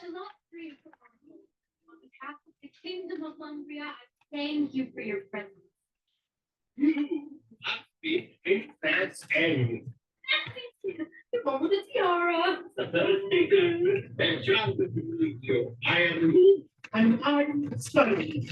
On behalf of the Kingdom of Lumbria, I thank you for your presence. That's Annie. The moment of tiara. The first speaker. And John, I am sorry.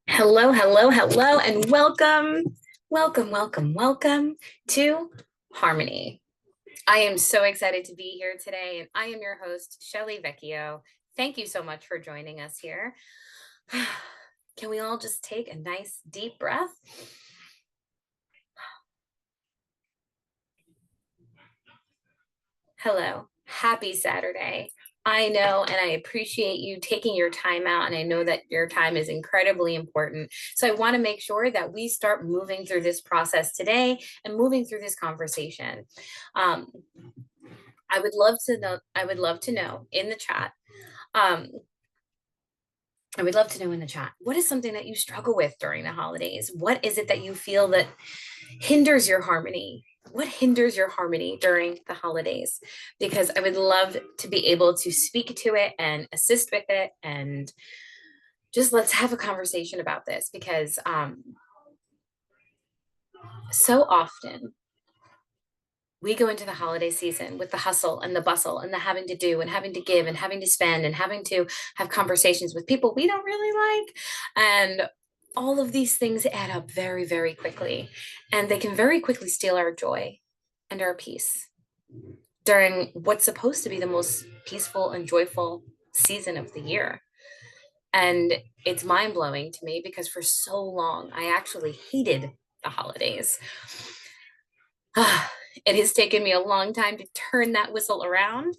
Hello, hello, hello, and welcome to Harmony. I am so excited to be here today, and I am your host, Shelly Vecchio. Thank you so much for joining us here. Can we all just take a nice deep breath? Hello, happy Saturday. I know, and I appreciate you taking your time out, and I know that your time is incredibly important. So I want to make sure that we start moving through this process today and moving through this conversation. I would love to know. I would love to know in the chat. I would love to know in the chat, what is something that you struggle with during the holidays? What is it that you feel that hinders your harmony? What hinders your harmony during the holidays? Because I would love to be able to speak to it and assist with it, and just let's have a conversation about this, because so often we go into the holiday season with the hustle and the bustle and the having to do and having to give and having to spend and having to have conversations with people we don't really like. And all of these things add up very, very quickly. And they can very quickly steal our joy and our peace during what's supposed to be the most peaceful and joyful season of the year. And it's mind blowing to me, because for so long, I actually hated the holidays. It has taken me a long time to turn that whistle around.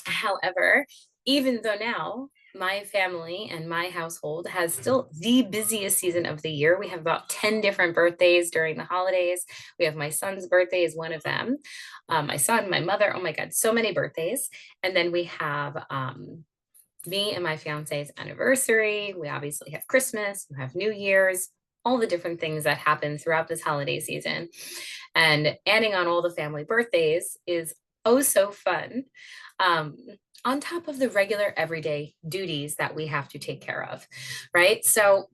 However, even though now my family and my household has still the busiest season of the year, we have about 10 different birthdays during the holidays. We have my son's birthday is one of them. My son, my mother, oh my God, so many birthdays. And then we have me and my fiance's anniversary. We obviously have Christmas, we have New Year's, all the different things that happen throughout this holiday season. And adding on all the family birthdays is oh so fun, on top of the regular everyday duties that we have to take care of, right? So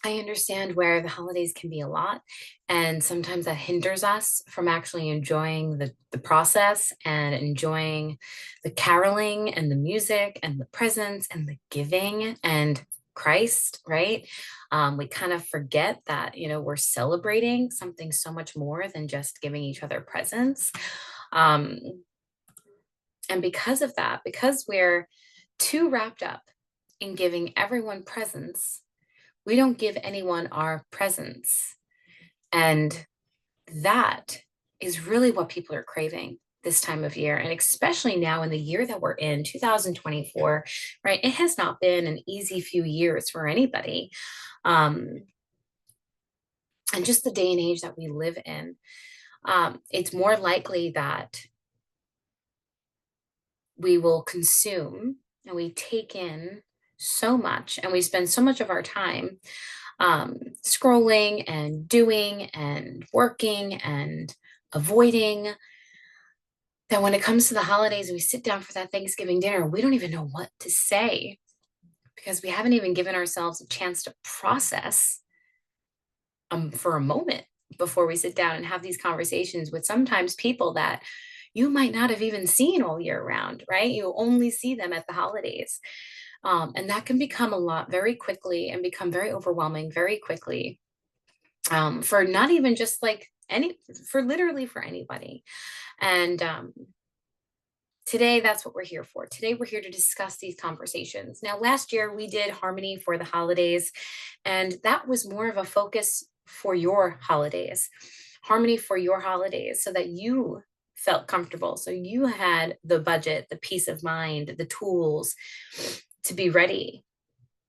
I understand where the holidays can be a lot, and sometimes that hinders us from actually enjoying the process and enjoying the caroling and the music and the presents and the giving and Christ, right? We kind of forget that, we're celebrating something so much more than just giving each other presents. And because of that, because we're too wrapped up in giving everyone presents, We don't give anyone our presence. And that is really what people are craving this time of year. And especially now in the year that we're in, 2024, right? It has not been an easy few years for anybody. And just the day and age that we live in, it's more likely that we will consume and we take in so much and we spend so much of our time scrolling and doing and working and avoiding that when it comes to the holidays and we sit down for that Thanksgiving dinner, we don't even know what to say because we haven't even given ourselves a chance to process for a moment before we sit down and have these conversations with sometimes people that you might not have even seen all year round, right? You only see them at the holidays. And that can become a lot very quickly and become very overwhelming very quickly for not even just like for literally for anybody. And today, that's what we're here for. Today, we're here to discuss these conversations. Now, last year, we did Harmony for the Holidays, and that was more of a focus for your holidays, Harmony for your holidays, so that you felt comfortable. So you had the budget, the peace of mind, the tools to be ready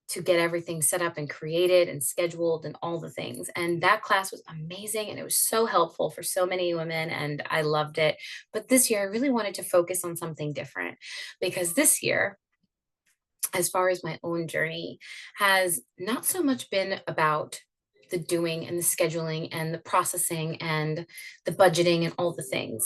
to get everything set up and created and scheduled and all the things. And that class was amazing and it was so helpful for so many women and I loved it. But this year I really wanted to focus on something different because this year, as far as my own journey, has not so much been about the doing and the scheduling and the processing and the budgeting and all the things.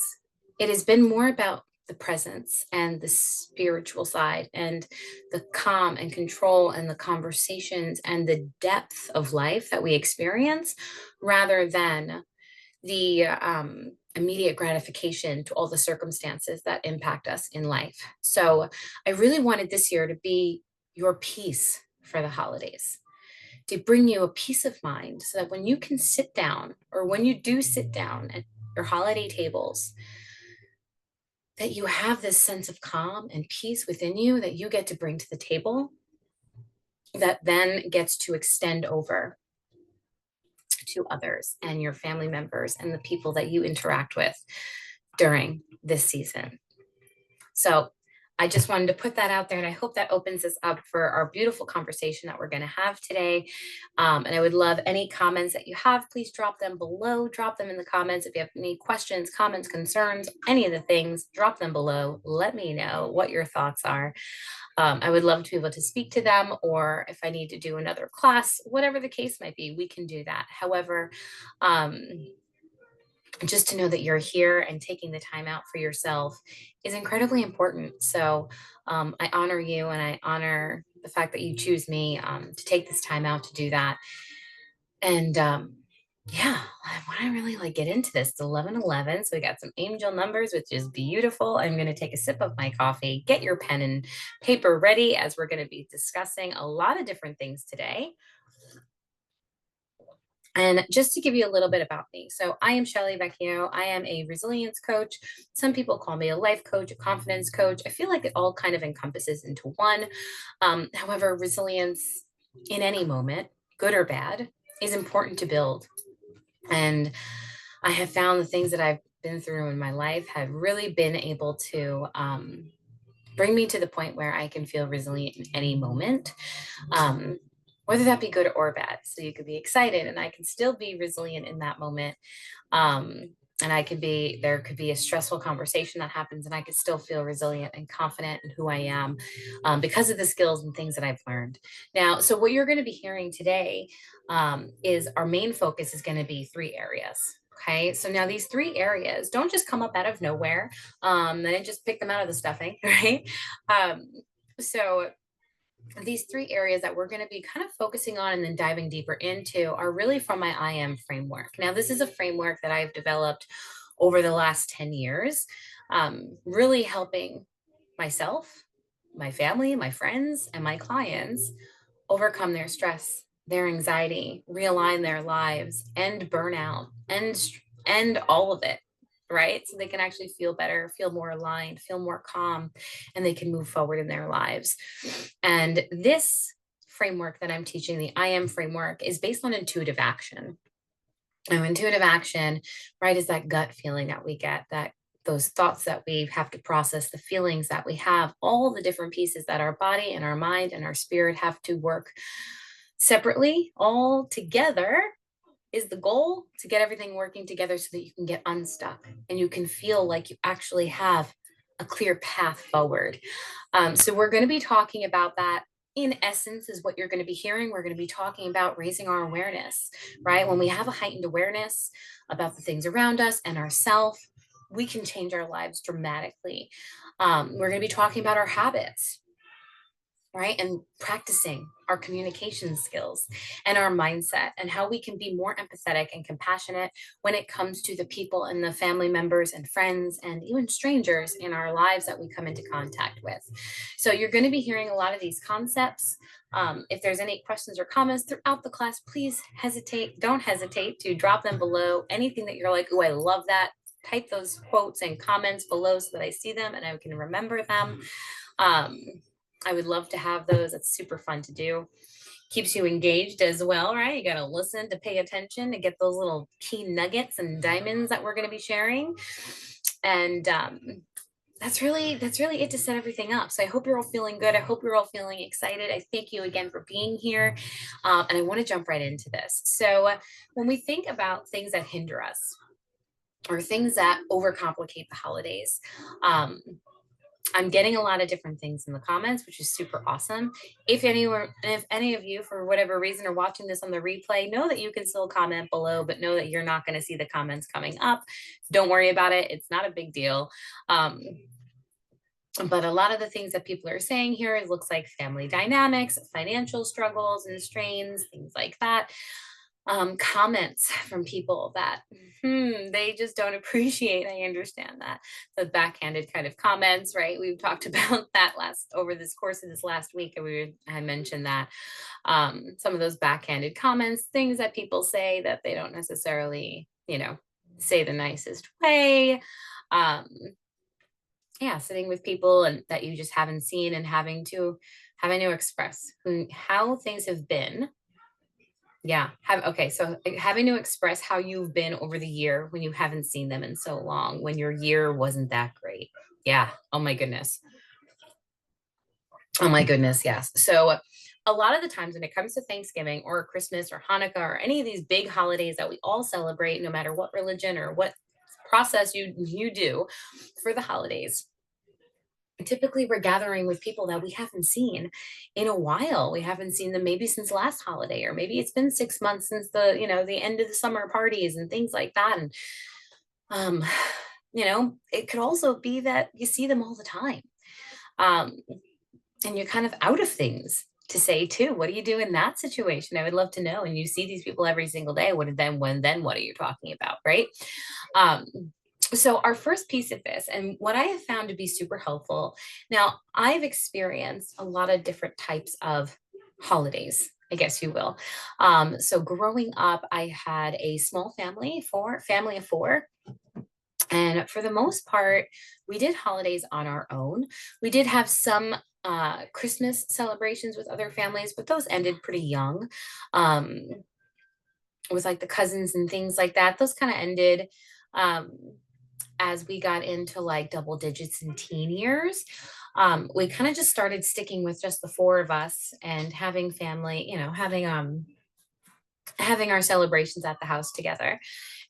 It has been more about the presence and the spiritual side and the calm and control and the conversations and the depth of life that we experience rather than the immediate gratification to all the circumstances that impact us in life. So I really wanted this year to be your peace for the holidays, to bring you a peace of mind so that when you can sit down or when you do sit down at your holiday tables, that you have this sense of calm and peace within you that you get to bring to the table that then gets to extend over to others and your family members and the people that you interact with during this season. So I just wanted to put that out there and I hope that opens us up for our beautiful conversation that we're going to have today. And I would love any comments that you have, please drop them below, drop them in the comments. If you have any questions, comments, concerns, any of the things, drop them below. Let me know what your thoughts are. I would love to be able to speak to them, or if I need to do another class, whatever the case might be, we can do that. However, just to know that you're here and taking the time out for yourself is incredibly important. So I honor you and I honor the fact that you choose me to take this time out to do that. And yeah, I want to really like get into this. It's 11:11, so we got some angel numbers, which is beautiful. I'm going to take a sip of my coffee, get your pen and paper ready as we're going to be discussing a lot of different things today. And just to give you a little bit about me. So I am Shelly Vecchio. I am a resilience coach. Some people call me a life coach, a confidence coach. I feel like it all kind of encompasses into one. However, resilience in any moment, good or bad, is important to build. And I have found the things that I've been through in my life have really been able to bring me to the point where I can feel resilient in any moment. Whether that be good or bad. So you could be excited and I can still be resilient in that moment. And there could be a stressful conversation that happens and I could still feel resilient and confident in who I am because of the skills and things that I've learned. Now, so what you're going to be hearing today is our main focus is going to be 3 areas. Okay, so now these 3 areas don't just come up out of nowhere. I didn't just pick them out of the stuffing, right? So these 3 areas that we're going to be kind of focusing on and then diving deeper into are really from my I am framework. Now, this is a framework that I've developed over the last 10 years, really helping myself, my family, my friends, and my clients overcome their stress, their anxiety, realign their lives, end burnout, end all of it, right? So they can actually feel better, feel more aligned, feel more calm, and they can move forward in their lives. And this framework that I'm teaching, the I am framework, is based on intuitive action. Now, intuitive action, right, is that gut feeling that we get, that those thoughts that we have to process, the feelings that we have, all the different pieces that our body and our mind and our spirit have to work separately, all together is the goal, to get everything working together so that you can get unstuck and you can feel like you actually have a clear path forward. So we're going to be talking about that. In essence, is what you're going to be hearing. We're going to be talking about raising our awareness, right? When we have a heightened awareness about the things around us and ourselves, we can change our lives dramatically. We're going to be talking about our habits, right? And practicing our communication skills and our mindset and how we can be more empathetic and compassionate when it comes to the people and the family members and friends and even strangers in our lives that we come into contact with. So you're going to be hearing a lot of these concepts. If there's any questions or comments throughout the class, please don't hesitate to drop them below. Anything that you're like, oh, I love that, type those quotes and comments below so that I see them and I can remember them. I would love to have those. It's super fun to do. Keeps you engaged as well, right? You got to listen to pay attention to get those little key nuggets and diamonds that we're going to be sharing. And that's really it to set everything up. So I hope you're all feeling good. I hope you're all feeling excited. I thank you again for being here. And I want to jump right into this. So when we think about things that hinder us or things that overcomplicate the holidays, I'm getting a lot of different things in the comments, which is super awesome. If any of you, for whatever reason, are watching this on the replay, know that you can still comment below, but know that you're not going to see the comments coming up. Don't worry about it. It's not a big deal. But a lot of the things that people are saying here, it looks like family dynamics, financial struggles and strains, things like that. Comments from people that they just don't appreciate. I understand that, the backhanded kind of comments, right? We've talked about that over this course of this last week, and I mentioned that some of those backhanded comments, things that people say that they don't necessarily, say the nicest way. Yeah, sitting with people and that you just haven't seen and having to express how things have been. Yeah. Okay. So having to express how you've been over the year when you haven't seen them in so long, when your year wasn't that great. Yeah. Oh my goodness. Oh my goodness. Yes. So a lot of the times when it comes to Thanksgiving or Christmas or Hanukkah or any of these big holidays that we all celebrate, no matter what religion or what process you do for the holidays, typically we're gathering with people that we haven't seen in a while. We haven't seen them maybe since last holiday, or maybe it's been 6 months since the end of the summer parties and things like that. And um it could also be that you see them all the time, um and you're kind of out of things to say too. What do you do in that situation? I would love to know. And you see these people every single day. What are you talking about, right? um so our first piece of this, and what I have found to be super helpful, now I've experienced a lot of different types of holidays, I guess you will. So growing up, I had a small family of four. And for the most part, we did holidays on our own. We did have some Christmas celebrations with other families, but those ended pretty young. Um, with like the cousins and things like that, those kind of ended. Um, as we got into like double digits in teen years, we kind of just started sticking with just the four of us and having family, having our celebrations at the house together.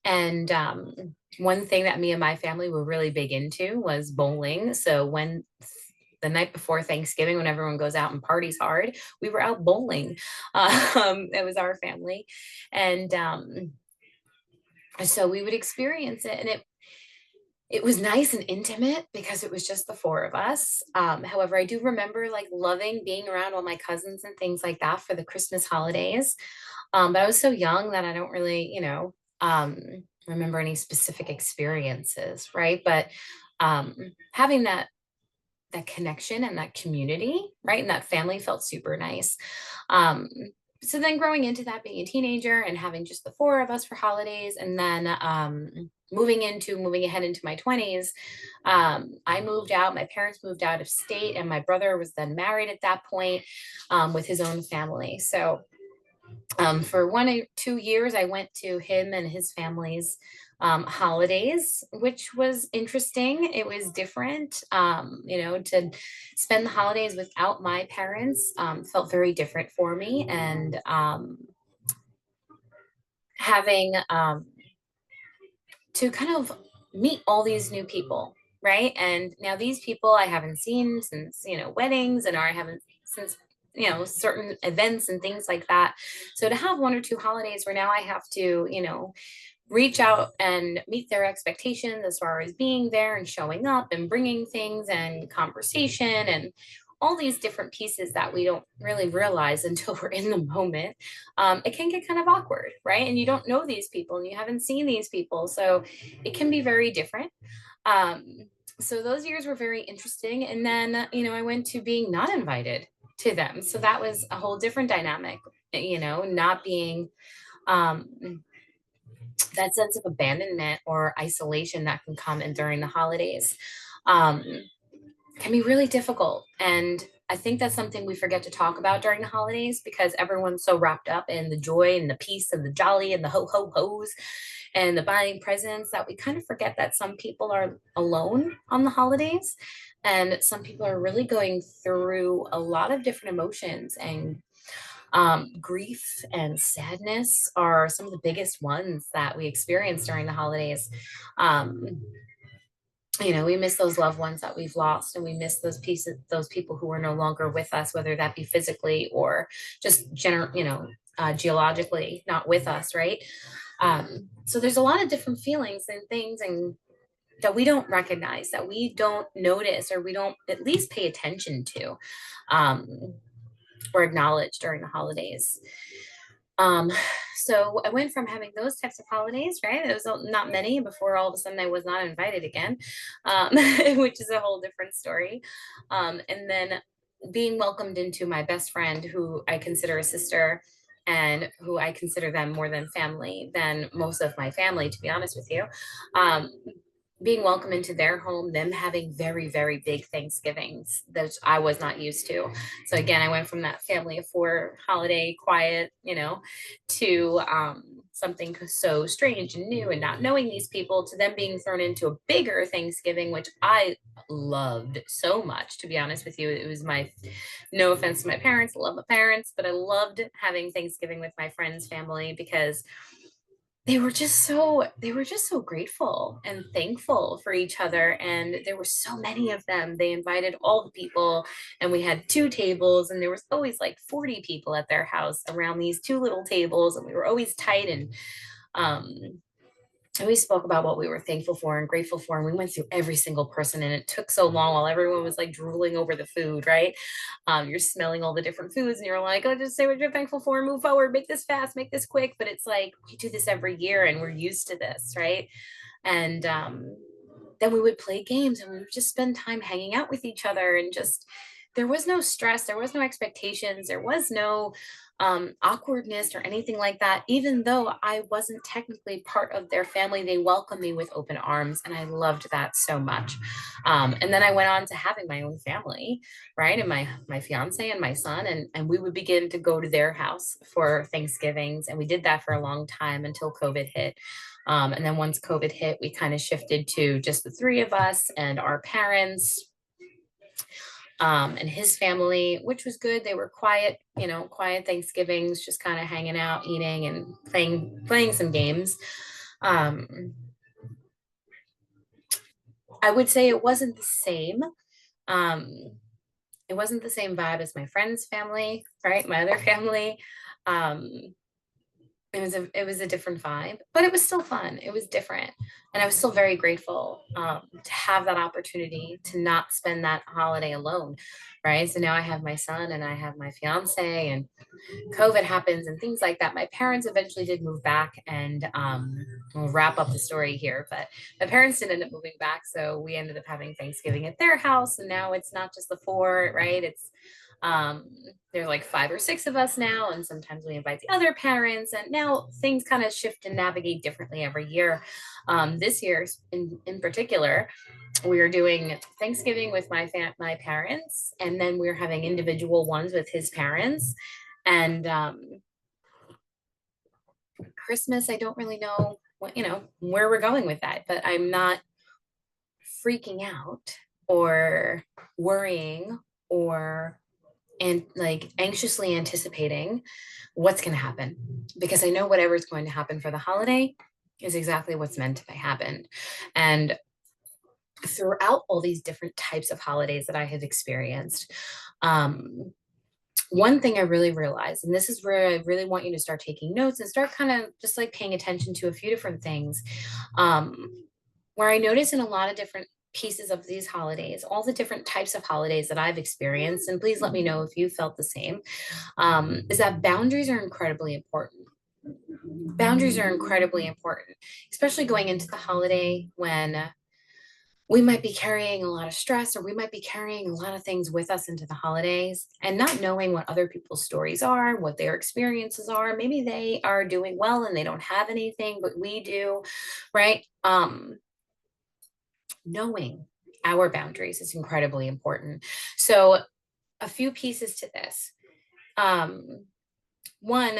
And one thing that me and my family were really big into was bowling. So when the night before Thanksgiving, when everyone goes out and parties hard, we were out bowling. It was our family. And so we would experience it. And it was nice and intimate because it was just the four of us. However, I do remember like loving being around all my cousins and things like that for the Christmas holidays. But I was so young that I don't really, remember any specific experiences, right? But having that connection and that community, right, and that family felt super nice. so then growing into that, being a teenager and having just the four of us for holidays, and then moving ahead into my 20s, I moved out. My parents moved out of state, and my brother was then married at that point, with his own family. So for 1 or 2 years, I went to him and his family's holidays, which was interesting. It was different. To spend the holidays without my parents felt very different for me. And having to kind of meet all these new people, right? And now these people I haven't seen since, weddings, and or I haven't since, certain events and things like that. So to have 1 or 2 holidays where now I have to, reach out and meet their expectations as far as being there and showing up and bringing things and conversation and all these different pieces that we don't really realize until we're in the moment. It can get kind of awkward, right? And you don't know these people and you haven't seen these people. So it can be very different. Um, so those years were very interesting. And then, I went to being not invited to them. So that was a whole different dynamic, not being that sense of abandonment or isolation that can come in during the holidays um, can be really difficult. And I think that's something we forget to talk about during the holidays because everyone's so wrapped up in the joy and the peace and the jolly and the ho ho ho's and the buying presents that we kind of forget that some people are alone on the holidays. And some people are really going through a lot of different emotions, and grief and sadness are some of the biggest ones that we experience during the holidays. Um, we miss those loved ones that we've lost, and we miss those people who are no longer with us, whether that be physically or just geologically not with us, right? So there's a lot of different feelings and things and that we don't recognize, that we don't notice, or we don't at least pay attention to. Um, or acknowledge during the holidays. Um, so I went from having those types of holidays, right? It was not many before all of a sudden I was not invited again, which is a whole different story. And then being welcomed into my best friend, who I consider a sister and who I consider them more than family than most of my family, to be honest with you. Um, being welcome into their home, them having very, very big Thanksgivings that I was not used to. So again, I went from that family of four holiday quiet, to something so strange and new and not knowing these people, to them being thrown into a bigger Thanksgiving, which I loved so much, to be honest with you. It was no offense to my parents, I love my parents, but I loved having Thanksgiving with my friends' family because they were just so grateful and thankful for each other, and there were so many of them. They invited all the people, and we had two tables, and there was always like 40 people at their house around these two little tables, and we were always tight. Um and we spoke about what we were thankful for and grateful for, and we went through every single person, and it took so long while everyone was like drooling over the food, right? You're smelling all the different foods, and you're like, oh, just say what you're thankful for and move forward, make this fast, make this quick. But it's like we do this every year and we're used to this, right? And then we would play games, and we would just spend time hanging out with each other, and just there was no stress, there was no expectations, there was no awkwardness or anything like that. Even though I wasn't technically part of their family, they welcomed me with open arms, and I loved that so much. And then I went on to having my own family, right? And my fiance and my son, and we would begin to go to their house for Thanksgivings, and we did that for a long time until COVID hit. And then once COVID hit, we kind of shifted to just the three of us and our parents, and his family, which was good. They were quiet, quiet Thanksgivings, just kind of hanging out, eating, and playing some games. Um, I would say it wasn't the same. Um, it wasn't the same vibe as my friend's family, right? My other family. Um, it was a different vibe, but it was still fun. It was different, and I was still very grateful to have that opportunity to not spend that holiday alone, right? So now I have my son and I have my fiance, and COVID happens and things like that. My parents eventually did move back, and we'll wrap up the story here. But my parents didn't end up moving back, so we ended up having Thanksgiving at their house, and now it's not just the four, right? It's Um, there's like 5 or 6 of us now, and sometimes we invite the other parents. And now things kind of shift and navigate differently every year. This year, in particular, we are doing Thanksgiving with my parents, and then we're having individual ones with his parents. And Christmas, I don't really know what, where we're going with that, but I'm not freaking out or worrying or and like anxiously anticipating what's going to happen, because I know whatever's going to happen for the holiday is exactly what's meant to happen. And throughout all these different types of holidays that I have experienced, one thing I really realized, and this is where I really want you to start taking notes and start kind of just like paying attention to a few different things, where I notice in a lot of different pieces of these holidays, all the different types of holidays that I've experienced, and please let me know if you felt the same, is that boundaries are incredibly important. Boundaries are incredibly important, especially going into the holiday when we might be carrying a lot of stress, or we might be carrying a lot of things with us into the holidays and not knowing what other people's stories are, what their experiences are. Maybe they are doing well and they don't have anything, but we do, right? Knowing our boundaries is incredibly important. So, a few pieces to this. One,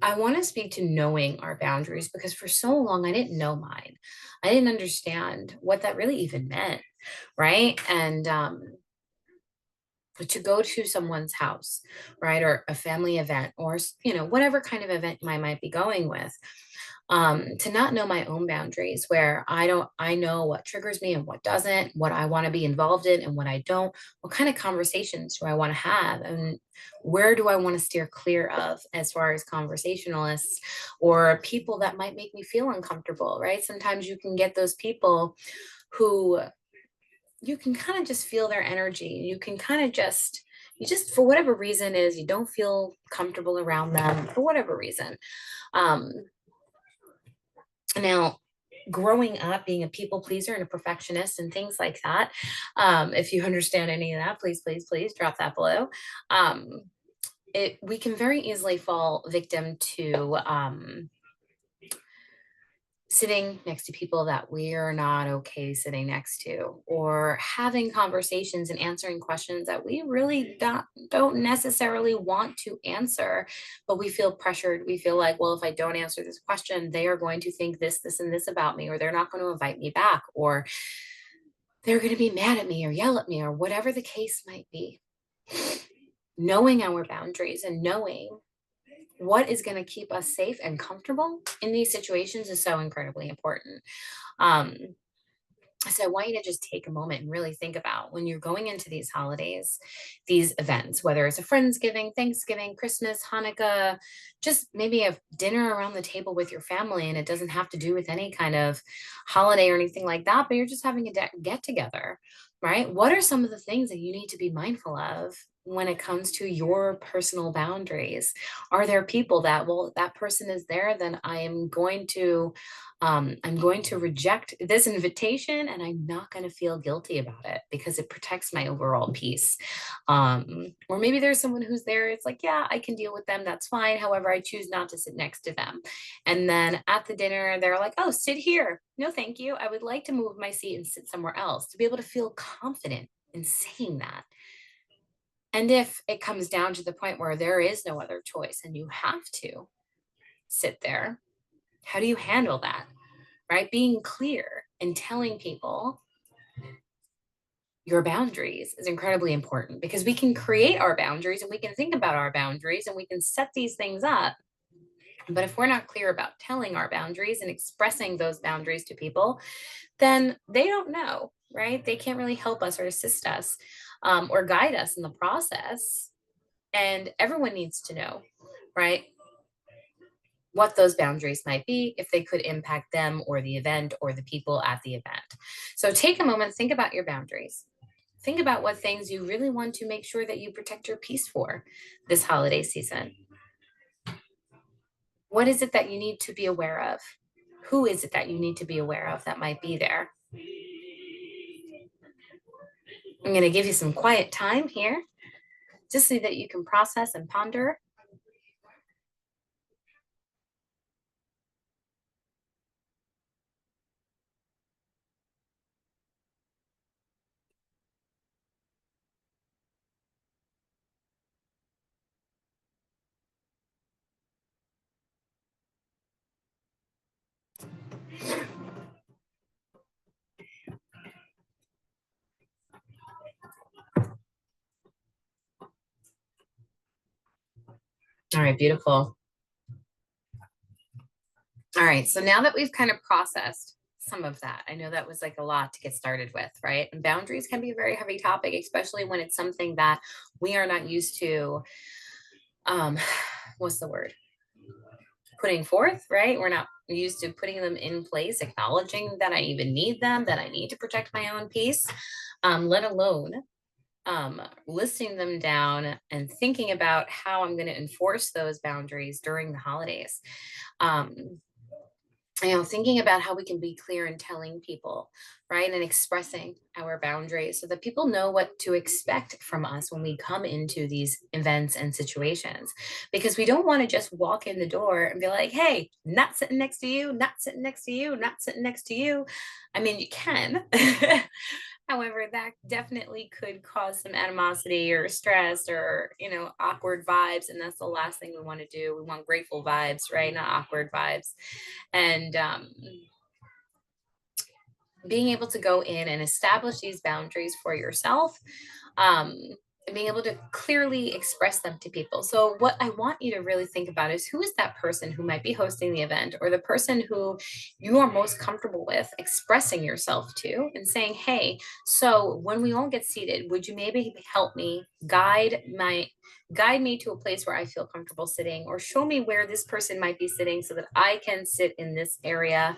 I want to speak to knowing our boundaries, because for so long I didn't know mine. I didn't understand what that really even meant, right? And to go to someone's house, right, or a family event, or whatever kind of event I might be going with, to not know my own boundaries, where I know what triggers me and what doesn't, what I want to be involved in and what I don't, what kind of conversations do I want to have, and where do I want to steer clear of as far as conversationalists or people that might make me feel uncomfortable, right? Sometimes you can get those people who you can kind of just feel their energy. You can kind of you just, for whatever reason is, you don't feel comfortable around them for whatever reason. Um, Now, growing up, being a people pleaser and a perfectionist and things like that, if you understand any of that, please, please, please drop that below. Um, we can very easily fall victim to sitting next to people that we're not okay sitting next to, or having conversations and answering questions that we really don't necessarily want to answer, but we feel pressured. We feel like, well, if I don't answer this question, they are going to think this, this, and this about me, or they're not going to invite me back, or they're going to be mad at me or yell at me, or whatever the case might be. Knowing our boundaries and knowing what is going to keep us safe and comfortable in these situations is so incredibly important. Um, so I want you to just take a moment and really think about, when you're going into these holidays, these events, whether it's a Friendsgiving, Thanksgiving, Christmas, Hanukkah, just maybe a dinner around the table with your family. And it doesn't have to do with any kind of holiday or anything like that, but you're just having a get together, right? What are some of the things that you need to be mindful of when it comes to your personal boundaries? Are there people that, well, that person is there, then I'm going to reject this invitation, and I'm not going to feel guilty about it because it protects my overall peace. Or maybe there's someone who's there, it's like, yeah, I can deal with them, that's fine. However, I choose not to sit next to them. And then at the dinner, they're like, oh, sit here. No, thank you. I would like to move my seat and sit somewhere else, to be able to feel confident in saying that. And if it comes down to the point where there is no other choice and you have to sit there, how do you handle that? Right? Being clear and telling people your boundaries is incredibly important, because we can create our boundaries and we can think about our boundaries and we can set these things up. But if we're not clear about telling our boundaries and expressing those boundaries to people, then they don't know, right? They can't really help us or assist us, or guide us in the process. And everyone needs to know, right, what those boundaries might be, if they could impact them or the event or the people at the event. So take a moment, think about your boundaries. Think about what things you really want to make sure that you protect your peace for this holiday season. What is it that you need to be aware of? Who is it that you need to be aware of that might be there? I'm going to give you some quiet time here just so that you can process and ponder. All right, beautiful. All right, so now that we've kind of processed some of that, I know that was like a lot to get started with, right? And boundaries can be a very heavy topic, especially when it's something that we are not used to. Um, what's the word? Putting forth, right? We're not used to putting them in place, acknowledging that I even need them, that I need to protect my own peace, let alone listing them down and thinking about how I'm going to enforce those boundaries during the holidays. Um, thinking about how we can be clear in telling people, right, and expressing our boundaries so that people know what to expect from us when we come into these events and situations. Because we don't want to just walk in the door and be like, hey, not sitting next to you, not sitting next to you, not sitting next to you. I mean, you can. However, that definitely could cause some animosity or stress or, awkward vibes. And that's the last thing we want to do. We want grateful vibes, right? Not awkward vibes. And being able to go in and establish these boundaries for yourself, and being able to clearly express them to people. So, what I want you to really think about is who is that person who might be hosting the event, or the person who you are most comfortable with expressing yourself to and saying, hey, so when we all get seated, would you maybe help me guide me to a place where I feel comfortable sitting, or show me where this person might be sitting so that I can sit in this area.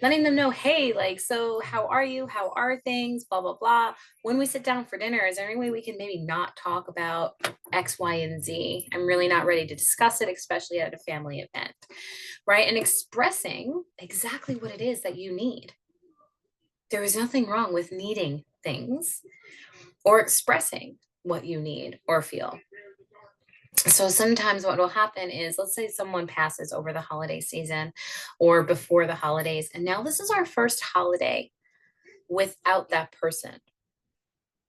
Letting them know, hey, like, so how are you? How are things? Blah, blah, blah. When we sit down for dinner, is there any way we can maybe not talk about X, Y, and Z? I'm really not ready to discuss it, especially at a family event, right? And expressing exactly what it is that you need. There is nothing wrong with needing things or expressing what you need or feel. So sometimes what will happen is, let's say someone passes over the holiday season or before the holidays, and now this is our first holiday without that person.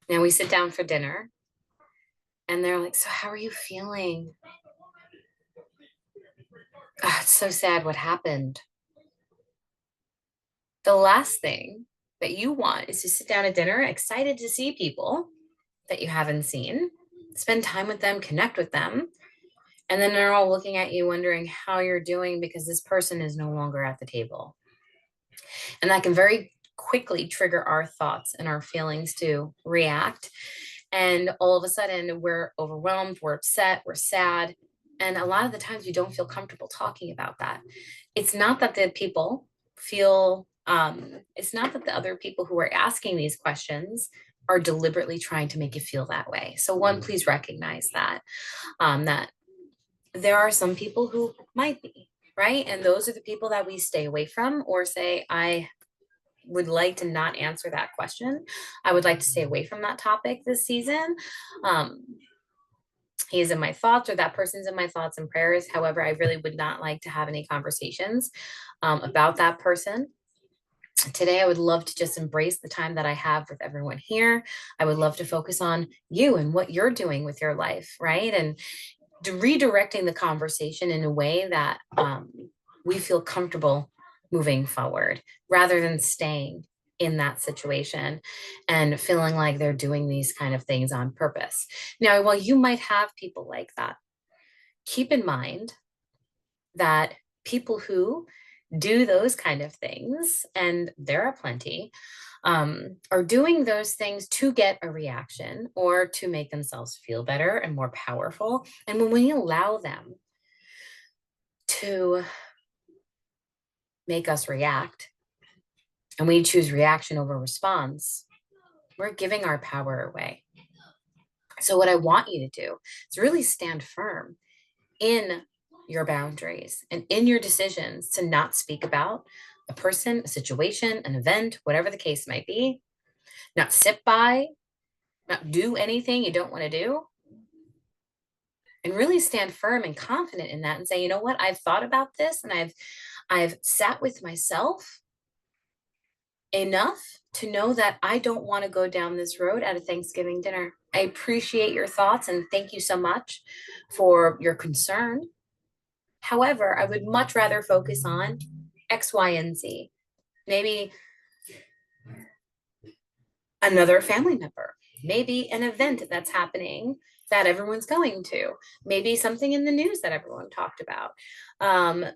Now we sit down for dinner and they're like, so how are you feeling? Oh, it's so sad what happened. The last thing that you want is to sit down at dinner excited to see people that you haven't seen, spend time with them, connect with them. And then they're all looking at you wondering how you're doing because this person is no longer at the table. And that can very quickly trigger our thoughts and our feelings to react. And all of a sudden, we're overwhelmed, we're upset, we're sad. And a lot of the times, we don't feel comfortable talking about that. It's not that the people feel, it's not that the other people who are asking these questions are deliberately trying to make you feel that way. So, one, please recognize that there are some people who might be, right? And those are the people that we stay away from or say, I would like to not answer that question. I would like to stay away from that topic this season. Um, he is in my thoughts, or that person's in my thoughts and prayers. However, I really would not like to have any conversations about that person. Today, I would love to just embrace the time that I have with everyone here. I would love to focus on you and what you're doing with your life, right? And redirecting the conversation in a way that we feel comfortable moving forward rather than staying in that situation and feeling like they're doing these kind of things on purpose. Now, while you might have people like that, keep in mind that people who do those kind of things, and there are plenty, are doing those things to get a reaction or to make themselves feel better and more powerful. And when we allow them to make us react and we choose reaction over response, we're giving our power away. So, what I want you to do is really stand firm in your boundaries and in your decisions to not speak about a person, a situation, an event, whatever the case might be, not sit by, not do anything you don't want to do, and really stand firm and confident in that and say, you know what, I've thought about this and I've sat with myself enough to know that I don't want to go down this road at a Thanksgiving dinner. I appreciate your thoughts and thank you so much for your concern. However, I would much rather focus on X, Y, and Z. Maybe another family member, maybe an event that's happening that everyone's going to, maybe something in the news that everyone talked about,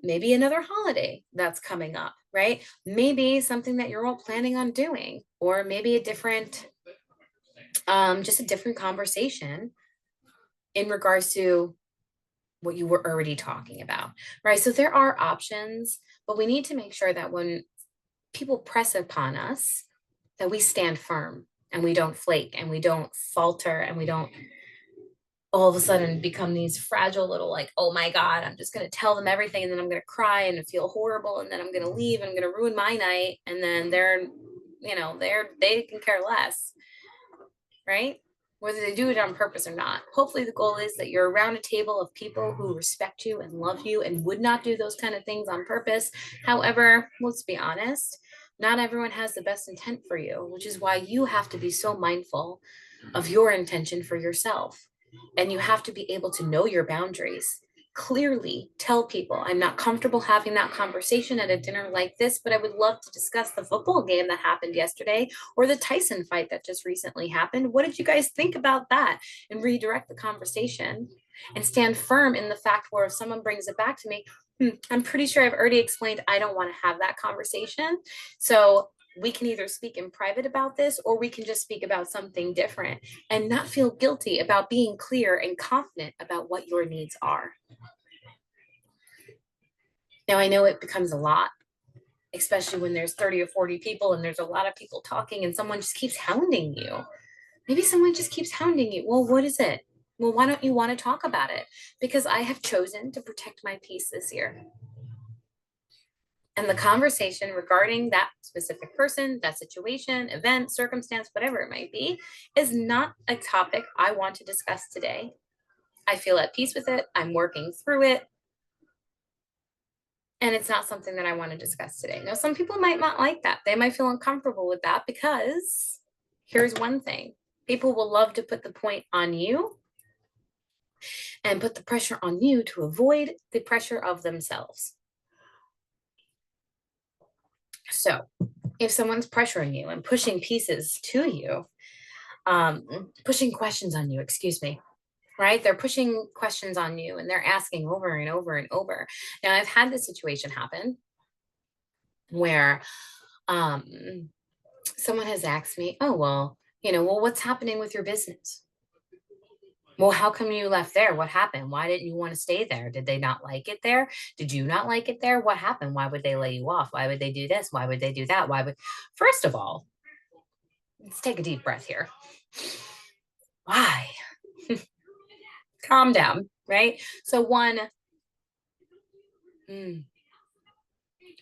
maybe another holiday that's coming up, right? Maybe something that you're all planning on doing, or maybe a different, just a different conversation in regards to what you were already talking about, right? So there are options, but we need to make sure that when people press upon us, that we stand firm and we don't flake and we don't falter and we don't all of a sudden become these fragile little, like, oh my God, I'm just going to tell them everything and then I'm going to cry and feel horrible and then I'm going to leave and I'm going to ruin my night. And then they can care less, right? Whether they do it on purpose or not. Hopefully the goal is that you're around a table of people who respect you and love you and would not do those kind of things on purpose. However, let's be honest, not everyone has the best intent for you, which is why you have to be so mindful of your intention for yourself. And you have to be able to know your boundaries. Clearly tell people, I'm not comfortable having that conversation at a dinner like this, but I would love to discuss the football game that happened yesterday or the Tyson fight that just recently happened. What did you guys think about that? And redirect the conversation and stand firm in the fact where if someone brings it back to me, I'm pretty sure I've already explained I don't want to have that conversation. So we can either speak in private about this or we can just speak about something different and not feel guilty about being clear and confident about what your needs are. Now, I know it becomes a lot, especially when there's 30 or 40 people and there's a lot of people talking and someone just keeps hounding you. Maybe someone just keeps hounding you. Well, what is it? Well, why don't you want to talk about it? Because I have chosen to protect my peace this year. And the conversation regarding that specific person, that situation, event, circumstance, whatever it might be, is not a topic I want to discuss today. I feel at peace with it. I'm working through it. And it's not something that I want to discuss today. Now, some people might not like that. They might feel uncomfortable with that because here's one thing. People will love to put the point on you and put the pressure on you to avoid the pressure of themselves. So if someone's pressuring you and pushing pieces to you, pushing questions on you, excuse me, right? They're pushing questions on you and they're asking over and over and over. Now, I've had this situation happen where someone has asked me, oh, well, what's happening with your business? Well, how come you left there? What happened? Why didn't you want to stay there? Did they not like it there? Did you not like it there? What happened? Why would they lay you off? Why would they do this? Why would they do that? First of all, let's take a deep breath here. Why? Calm down, right? So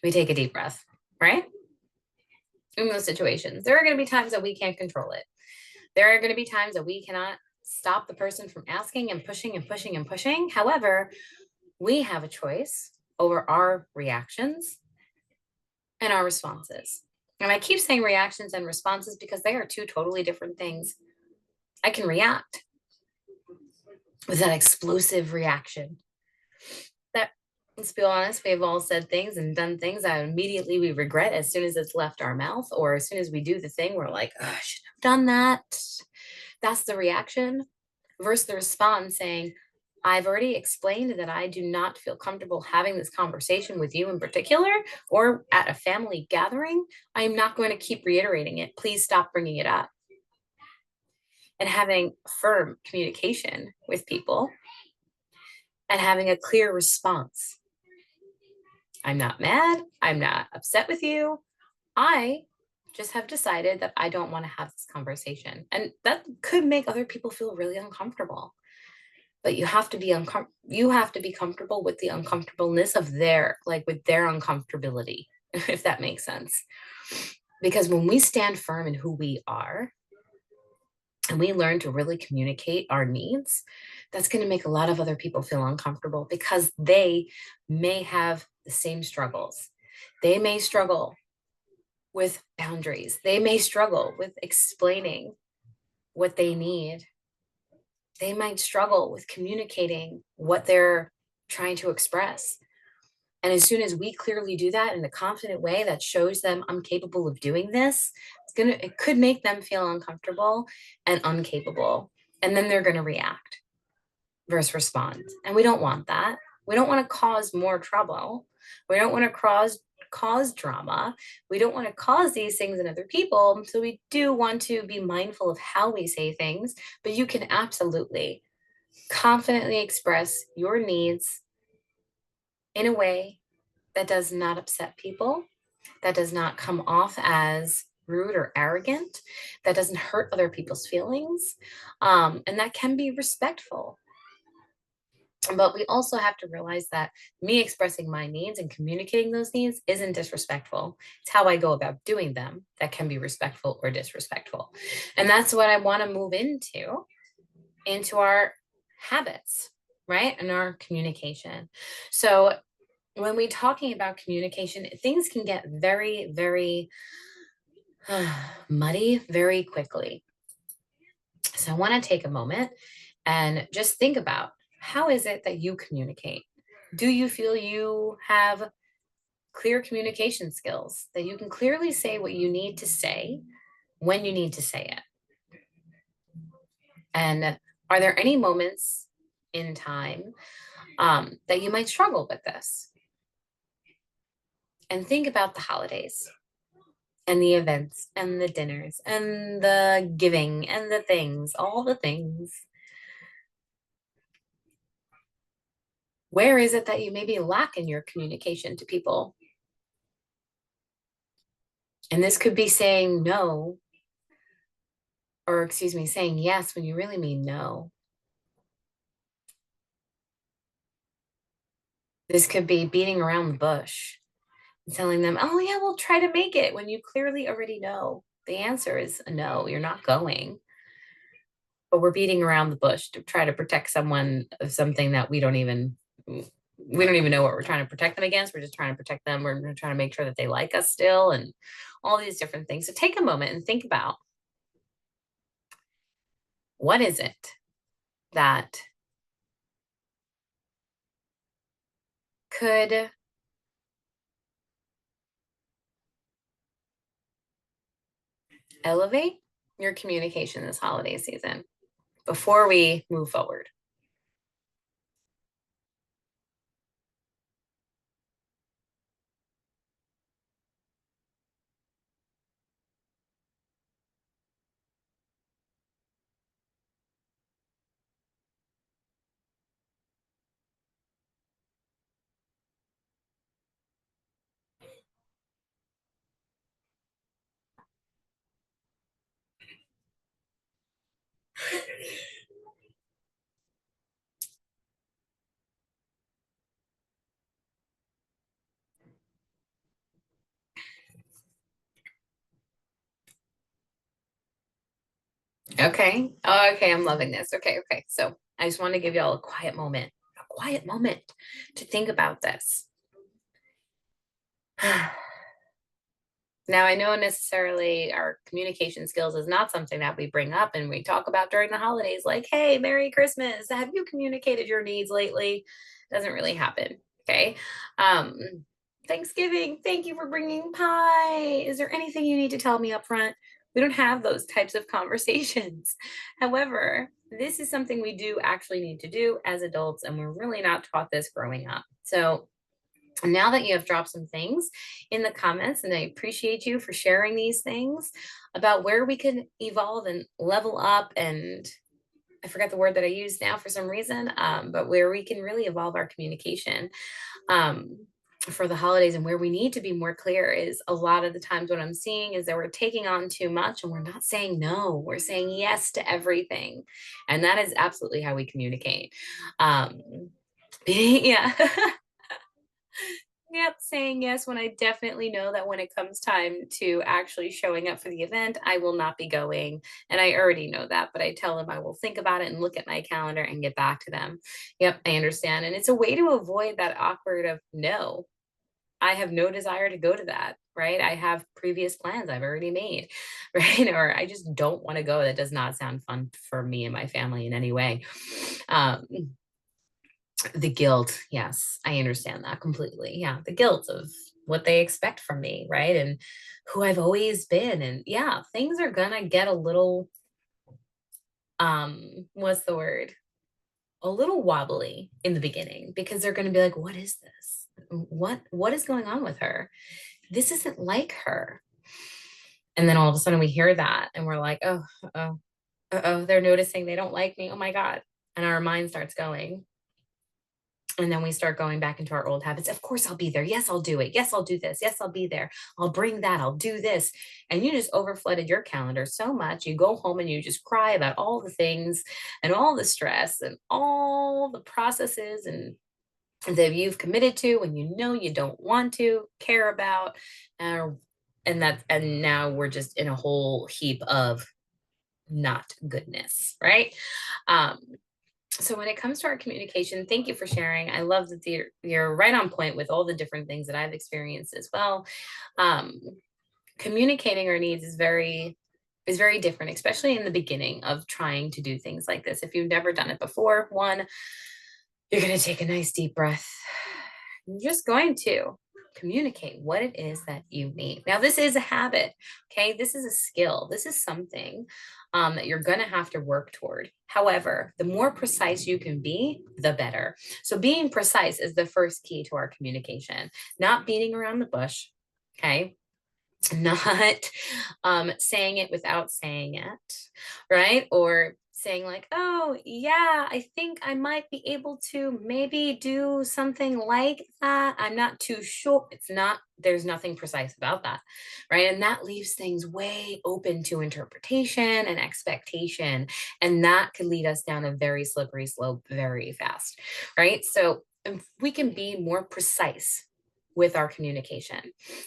we take a deep breath, right? In those situations, there are going to be times that we can't control it. There are going to be times that we cannot stop the person from asking and pushing and pushing and pushing. However, we have a choice over our reactions and our responses. And I keep saying reactions and responses because they are two totally different things. I can react with that explosive reaction. That, let's be honest, we've all said things and done things that immediately we regret as soon as it's left our mouth, or as soon as we do the thing, we're like, oh, I shouldn't have done that. That's the reaction versus the response saying, I've already explained that I do not feel comfortable having this conversation with you in particular, or at a family gathering. I am not going to keep reiterating it. Please stop bringing it up. And having firm communication with people and having a clear response. I'm not mad. I'm not upset with you. I just have decided that I don't want to have this conversation. And that could make other people feel really uncomfortable. But you have to be comfortable with the uncomfortableness of with their uncomfortability, if that makes sense. Because when we stand firm in who we are, and we learn to really communicate our needs, that's going to make a lot of other people feel uncomfortable because they may have the same struggles. They may struggle with boundaries. They may struggle with explaining what they need. They might struggle with communicating what they're trying to express. And as soon as we clearly do that in a confident way that shows them I'm capable of doing this, it could make them feel uncomfortable and incapable. And then they're going to react versus respond. And we don't want that. We don't want to cause more trouble. We don't want to cause drama. We don't want to cause these things in other people. So we do want to be mindful of how we say things, but you can absolutely confidently express your needs in a way that does not upset people, that does not come off as rude or arrogant, that doesn't hurt other people's feelings, and that can be respectful. But we also have to realize that me expressing my needs and communicating those needs isn't disrespectful. It's how I go about doing them that can be respectful or disrespectful. And that's what I want to move into our habits, right? And our communication. So when we're talking about communication, things can get very, very muddy very quickly. So I want to take a moment and just think about, how is it that you communicate? Do you feel you have clear communication skills, that you can clearly say what you need to say when you need to say it? And are there any moments in time that you might struggle with this? And think about the holidays and the events and the dinners and the giving and the things, all the things. Where is it that you maybe lack in your communication to people? And this could be saying no, or excuse me, saying yes when you really mean no. This could be beating around the bush and telling them, oh, yeah, we'll try to make it when you clearly already know the answer is a no, you're not going. But we're beating around the bush to try to protect someone of something that we don't even know what we're trying to protect them against. We're just trying to protect them. We're trying to make sure that they like us still and all these different things. So take a moment and think about, what is it that could elevate your communication this holiday season before we move forward? Okay. Oh, okay. I'm loving this. Okay. Okay. So I just want to give y'all a quiet moment to think about this. Now, I know necessarily our communication skills is not something that we bring up and we talk about during the holidays, like, hey, Merry Christmas. Have you communicated your needs lately? Doesn't really happen. Okay. Um, Thanksgiving, thank you for bringing pie. Is there anything you need to tell me up front? We don't have those types of conversations. However, this is something we do actually need to do as adults, and we're really not taught this growing up. So now that you have dropped some things in the comments, and I appreciate you for sharing these things about where we can evolve and level up, and I forget the word that I use now for some reason, but where we can really evolve our communication for the holidays, and where we need to be more clear is, a lot of the times what I'm seeing is that we're taking on too much and we're not saying no, we're saying yes to everything. And that is absolutely how we communicate. Yeah. Yep, saying yes when I definitely know that when it comes time to actually showing up for the event, I will not be going. And I already know that, but I tell them I will think about it and look at my calendar and get back to them. Yep, I understand. And it's a way to avoid that awkward of no, I have no desire to go to that. Right. I have previous plans I've already made. Right. Or I just don't want to go. That does not sound fun for me and my family in any way. Um, the guilt, yes, I understand that completely. Yeah, the guilt of what they expect from me, right? And who I've always been. And yeah, things are gonna get a little what's the word? A little wobbly in the beginning because they're gonna be like, what is this? What is going on with her? This isn't like her. And then all of a sudden we hear that and we're like, oh, oh, oh, they're noticing they don't like me. Oh my God. And our mind starts going. And then we start going back into our old habits. Of course, I'll be there. Yes, I'll do it. Yes, I'll do this. Yes, I'll be there. I'll bring that. I'll do this. And you just overflooded your calendar so much. You go home and you just cry about all the things and all the stress and all the processes and that you've committed to and you know you don't want to care about. Uh, and now we're just in a whole heap of not goodness, right? Um, so when it comes to our communication, thank you for sharing. I love that you're right on point with all the different things that I've experienced as well. Um, communicating our needs is very different, especially in the beginning of trying to do things like this. If you've never done it before, one, you're going to take a nice deep breath. You're just going to communicate what it is that you need. Now, this is a habit. Okay. This is a skill. This is something that you're going to have to work toward. However, the more precise you can be, the better. So, being precise is the first key to our communication, not beating around the bush. Okay. Not saying it without saying it, right? Or saying like, oh yeah, I think I might be able to maybe do something like that. I'm not too sure. It's not, there's nothing precise about that, right? And that leaves things way open to interpretation and expectation. And that could lead us down a very slippery slope very fast, right? So if we can be more precise with our communication.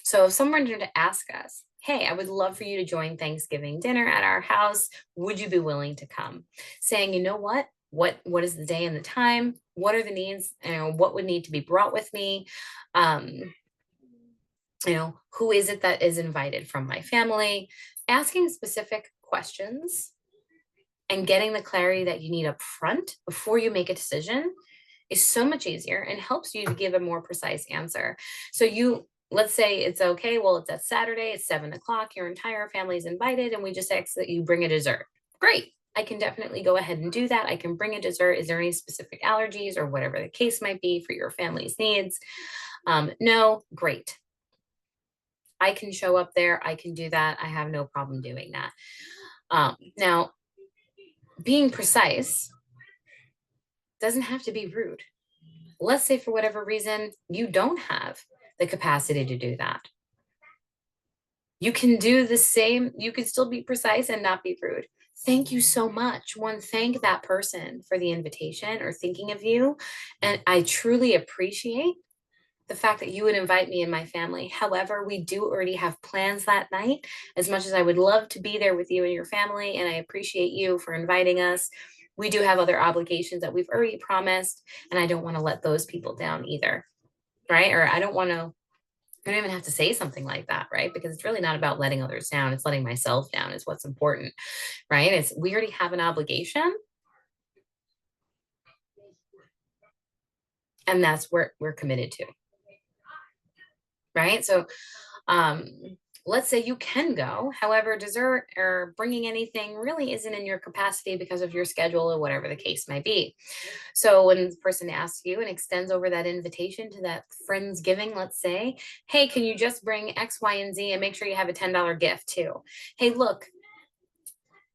So if someone were to ask us, hey, I would love for you to join Thanksgiving dinner at our house. Would you be willing to come? Saying, you know what? What is the day and the time? What are the needs? You know, what would need to be brought with me? Um, you know, who is it that is invited from my family? Asking specific questions and getting the clarity that you need up front before you make a decision is so much easier and helps you to give a more precise answer. So you, let's say it's okay, well, it's that Saturday, it's 7 o'clock, your entire family is invited, and we just ask that you bring a dessert. Great. I can definitely go ahead and do that. I can bring a dessert. Is there any specific allergies or whatever the case might be for your family's needs? No, great. I can show up there. I can do that. I have no problem doing that. Now, being precise doesn't have to be rude. Let's say for whatever reason you don't have the capacity to do that. You can do the same, you can still be precise and not be rude. Thank you so much. One, thank that person for the invitation or thinking of you. And I truly appreciate the fact that you would invite me and my family. However, we do already have plans that night. As much as I would love to be there with you and your family, and I appreciate you for inviting us, we do have other obligations that we've already promised, and I don't want to let those people down either, right? Or I don't even have to say something like that, right? Because it's really not about letting others down. It's letting myself down is what's important, right? It's we already have an obligation, and that's where we're committed to, right? So um let's say you can go, however dessert or bringing anything really isn't in your capacity because of your schedule or whatever the case might be. So when the person asks you and extends over that invitation to that friendsgiving, let's say, hey, can you just bring X, Y, and Z and make sure you have a $10 gift too? Hey, look,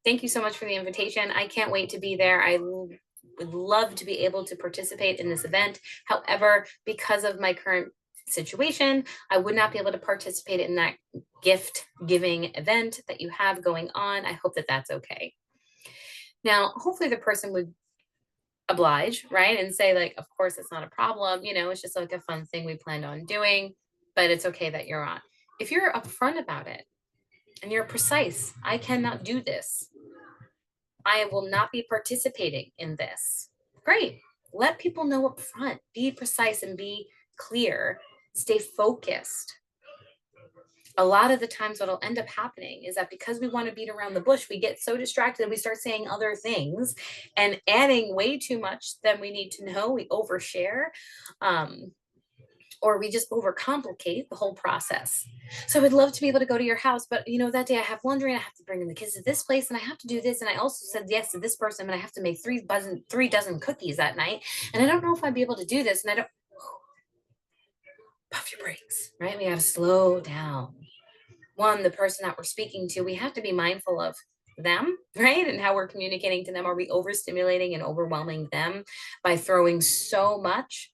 thank you so much for the invitation. I can't wait to be there. Would love to be able to participate in this event. However, because of my current situation, I would not be able to participate in that gift giving event that you have going on. I hope that that's okay. Now, hopefully the person would oblige, right? And say like, of course, it's not a problem. It's just like a fun thing we planned on doing, but it's okay that you're on. If you're upfront about it and you're precise, I cannot do this. I will not be participating in this. Great. Let people know up front. Be precise and be clear. Stay focused. A lot of the times what'll end up happening is that because we want to beat around the bush, we get so distracted and we start saying other things and adding way too much than we need to know. We overshare. Or we just overcomplicate the whole process. So I would love to be able to go to your house, but that day I have laundry and I have to bring in the kids to this place and I have to do this. And I also said yes to this person, and I have to make three dozen cookies that night. And I don't know if I'd be able to do this. And I don't puff your brakes, right? We have to slow down. One, the person that we're speaking to, we have to be mindful of them, right? And how we're communicating to them. Are we overstimulating and overwhelming them by throwing so much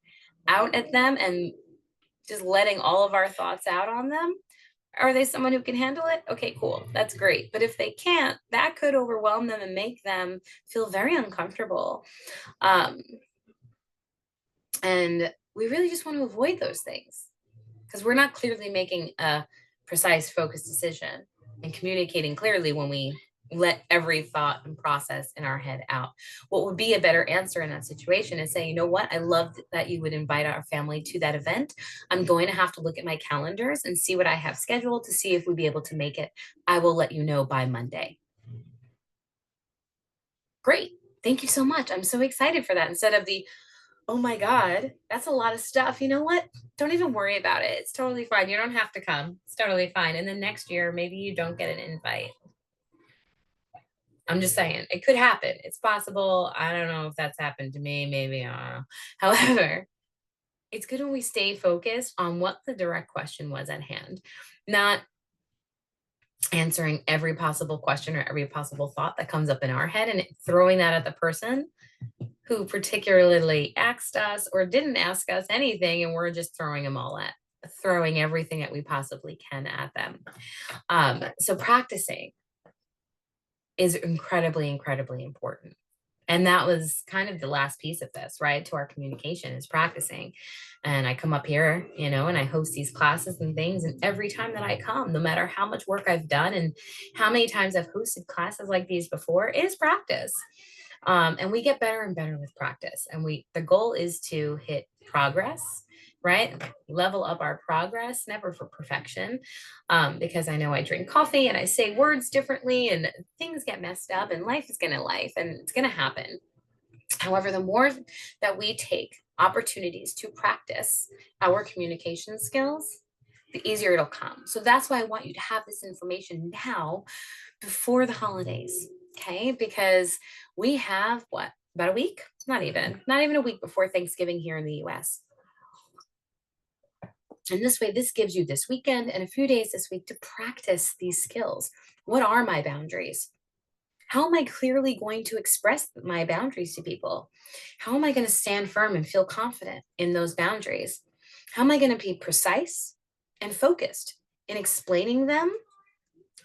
out at them and just letting all of our thoughts out on them? Are they someone who can handle it? Okay, cool. That's great. But if they can't, that could overwhelm them and make them feel very uncomfortable. And we really just want to avoid those things because we're not clearly making a precise, focused decision and communicating clearly when we let every thought and process in our head out. What would be a better answer in that situation is saying, you know what, I love that you would invite our family to that event. I'm going to have to look at my calendars and see what I have scheduled to see if we'd be able to make it. I will let you know by Monday. Great. Thank you so much. I'm so excited for that. Instead of the, oh my God, that's a lot of stuff. You know what? Don't even worry about it. It's totally fine. You don't have to come. It's totally fine. And then next year, maybe you don't get an invite. I'm just saying, it could happen. It's possible. I don't know if that's happened to me. Maybe, I don't know. However, it's good when we stay focused on what the direct question was at hand, not answering every possible question or every possible thought that comes up in our head and throwing that at the person who particularly asked us or didn't ask us anything, and we're just throwing everything that we possibly can at them. So practicing is incredibly, incredibly important. And that was kind of the last piece of this, right? To our communication is practicing. And I come up here, and I host these classes and things. And every time that I come, no matter how much work I've done and how many times I've hosted classes like these before, is practice. And we get better and better with practice. And the goal is to hit progress, right? Level up our progress, never for perfection. Because I know I drink coffee and I say words differently and things get messed up and life is going to life and it's going to happen. However, the more that we take opportunities to practice our communication skills, the easier it'll come. So that's why I want you to have this information now before the holidays. Okay. Because we have about a week? Not even a week before Thanksgiving here in the US. And this way, this gives you this weekend and a few days this week to practice these skills. What are my boundaries? How am I clearly going to express my boundaries to people? How am I going to stand firm and feel confident in those boundaries? How am I going to be precise and focused in explaining them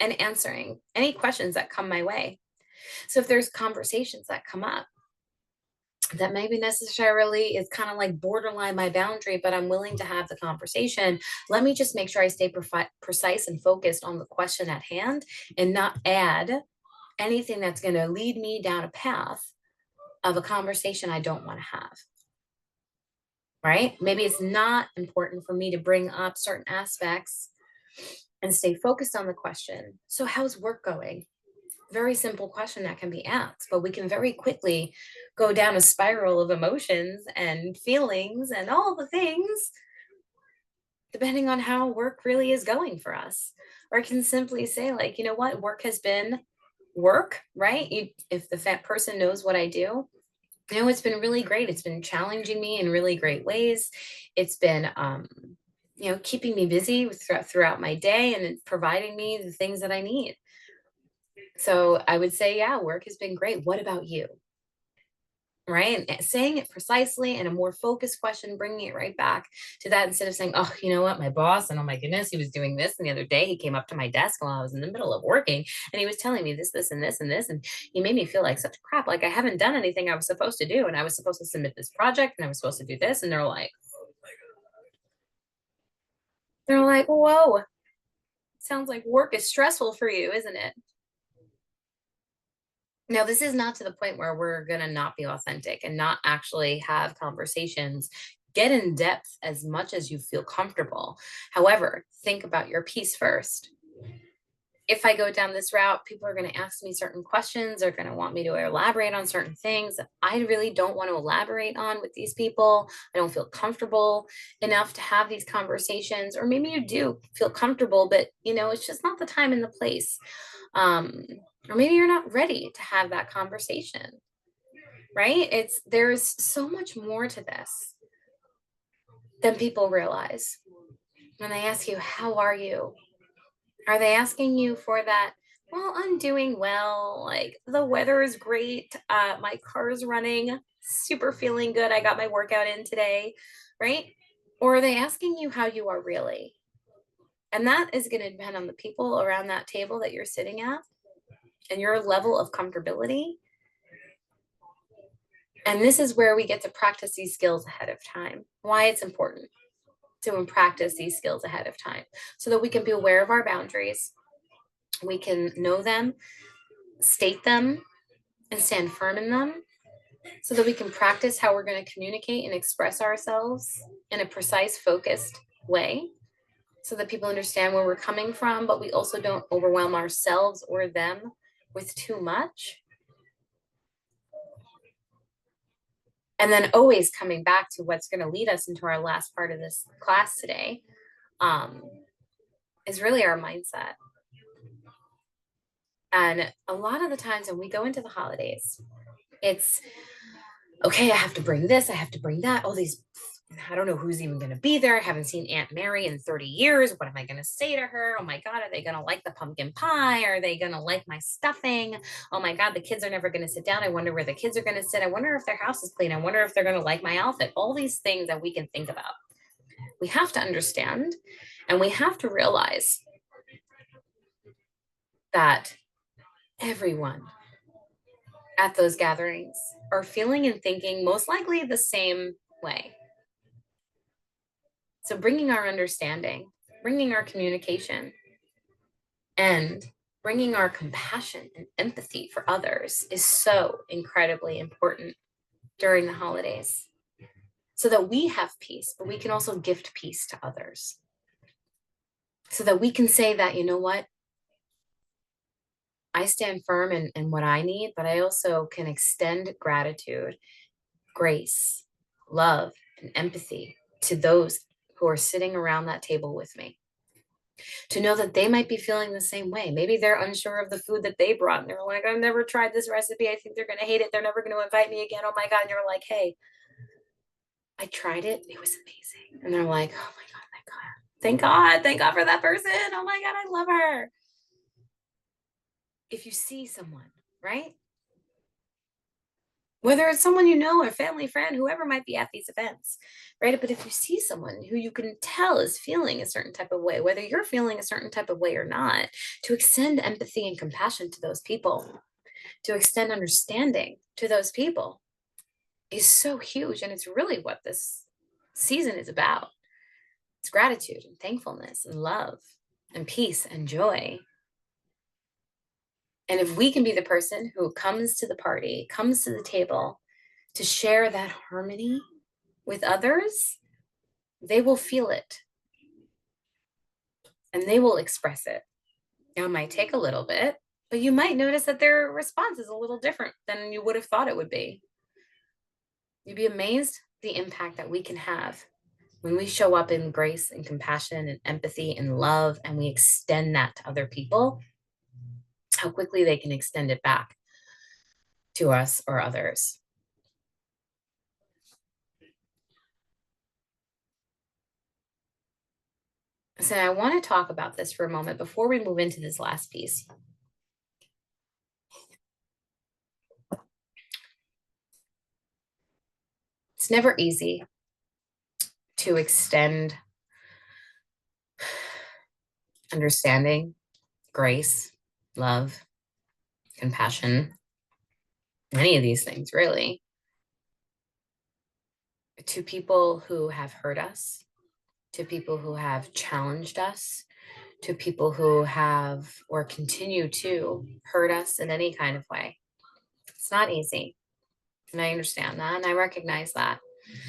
and answering any questions that come my way? So if there's conversations that come up that maybe necessarily is kind of like borderline my boundary, but I'm willing to have the conversation, let me just make sure I stay precise and focused on the question at hand and not add anything that's going to lead me down a path of a conversation I don't want to have. Right? Maybe it's not important for me to bring up certain aspects and stay focused on the question. So, how's work going? Very simple question that can be asked, but we can very quickly go down a spiral of emotions and feelings and all the things, depending on how work really is going for us. Or I can simply say, like, you know what, work has been work, right? If the person knows what I do, it's been really great. It's been challenging me in really great ways. It's been, keeping me busy throughout my day, and it's providing me the things that I need. So I would say, yeah, work has been great. What about you? right? And saying it precisely and a more focused question, bringing it right back to that instead of saying, oh, you know what, my boss, and oh my goodness, he was doing this. And the other day he came up to my desk while I was in the middle of working and he was telling me this, and this, and this. And he made me feel like such crap. Like I haven't done anything I was supposed to do. And I was supposed to submit this project and I was supposed to do this. And they're like, whoa, sounds like work is stressful for you, isn't it? Now, this is not to the point where we're going to not be authentic and not actually have conversations. Get in depth as much as you feel comfortable. However, think about your piece first. If I go down this route, people are going to ask me certain questions. They're going to want me to elaborate on certain things that I really don't want to elaborate on with these people. I don't feel comfortable enough to have these conversations. Or maybe you do feel comfortable, but it's just not the time and the place. Um, or maybe you're not ready to have that conversation, right? There's so much more to this than people realize. When they ask you, how are you? Are they asking you for that? Well, I'm doing well. Like the weather is great. My car is running, super feeling good. I got my workout in today, right? Or are they asking you how you are really? And that is going to depend on the people around that table that you're sitting at and your level of comfortability. And this is where we get to practice these skills ahead of time. Why it's important to practice these skills ahead of time so that we can be aware of our boundaries. We can know them, state them, and stand firm in them so that we can practice how we're going to communicate and express ourselves in a precise, focused way so that people understand where we're coming from, but we also don't overwhelm ourselves or them with too much. And then always coming back to what's going to lead us into our last part of this class today is really our mindset. And a lot of the times when we go into the holidays, it's okay, I have to bring this, I have to bring that. All these, I don't know who's even going to be there. I haven't seen Aunt Mary in 30 years. What am I going to say to her? Oh my God, are they going to like the pumpkin pie? Are they going to like my stuffing? Oh my God, the kids are never going to sit down. I wonder where the kids are going to sit. I wonder if their house is clean. I wonder if they're going to like my outfit. All these things that we can think about. We have to understand and we have to realize that everyone at those gatherings are feeling and thinking most likely the same way. So bringing our understanding, bringing our communication, and bringing our compassion and empathy for others is so incredibly important during the holidays so that we have peace, but we can also gift peace to others. So that we can say that, you know what? I stand firm in what I need, but I also can extend gratitude, grace, love, and empathy to those who are sitting around that table with me. To know that they might be feeling the same way. Maybe they're unsure of the food that they brought and they're like, I've never tried this recipe. I think they're going to hate it. They're never going to invite me again. Oh my God. And you're like, hey, I tried it. It was amazing. And they're like, oh my God, thank God. Thank God. Thank God for that person. Oh my God, I love her. If you see someone, right? Whether it's someone you know, a family friend, whoever might be at these events, right? But if you see someone who you can tell is feeling a certain type of way, whether you're feeling a certain type of way or not, to extend empathy and compassion to those people, to extend understanding to those people is so huge. And it's really what this season is about. It's gratitude and thankfulness and love and peace and joy. And if we can be the person who comes to the party, comes to the table to share that harmony with others, they will feel it and they will express it. Now, it might take a little bit, but you might notice that their response is a little different than you would have thought it would be. You'd be amazed the impact that we can have when we show up in grace and compassion and empathy and love, and we extend that to other people, how quickly they can extend it back to us or others. So I want to talk about this for a moment before we move into this last piece. It's never easy to extend understanding, grace, love, compassion, any of these things really, to people who have hurt us, to people who have challenged us, to people who have or continue to hurt us in any kind of way. It's not easy. And I understand that. And I recognize that.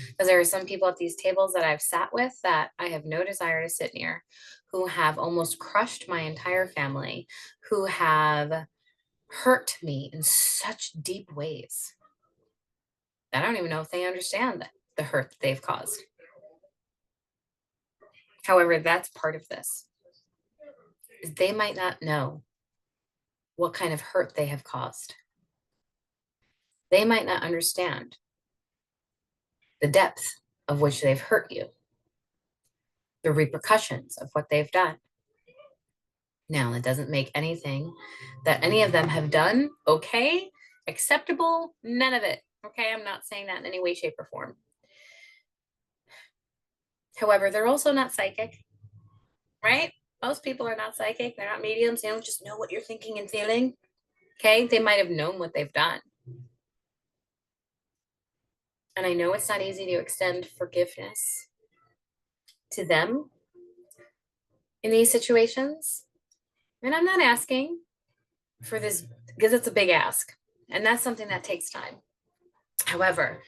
Because there are some people at these tables that I've sat with that I have no desire to sit near, who have almost crushed my entire family, who have hurt me in such deep ways. I don't even know if they understand the hurt that they've caused. However, that's part of this. They might not know what kind of hurt they have caused. They might not understand the depth of which they've hurt you, the repercussions of what they've done. Now, it doesn't make anything that any of them have done okay, acceptable, none of it. Okay, I'm not saying that in any way, shape, or form. However, they're also not psychic, right? Most people are not psychic. They're not mediums. They don't just know what you're thinking and feeling. Okay, they might have known what they've done. And I know it's not easy to extend forgiveness to them in these situations. And I'm not asking for this because it's a big ask. And that's something that takes time. However,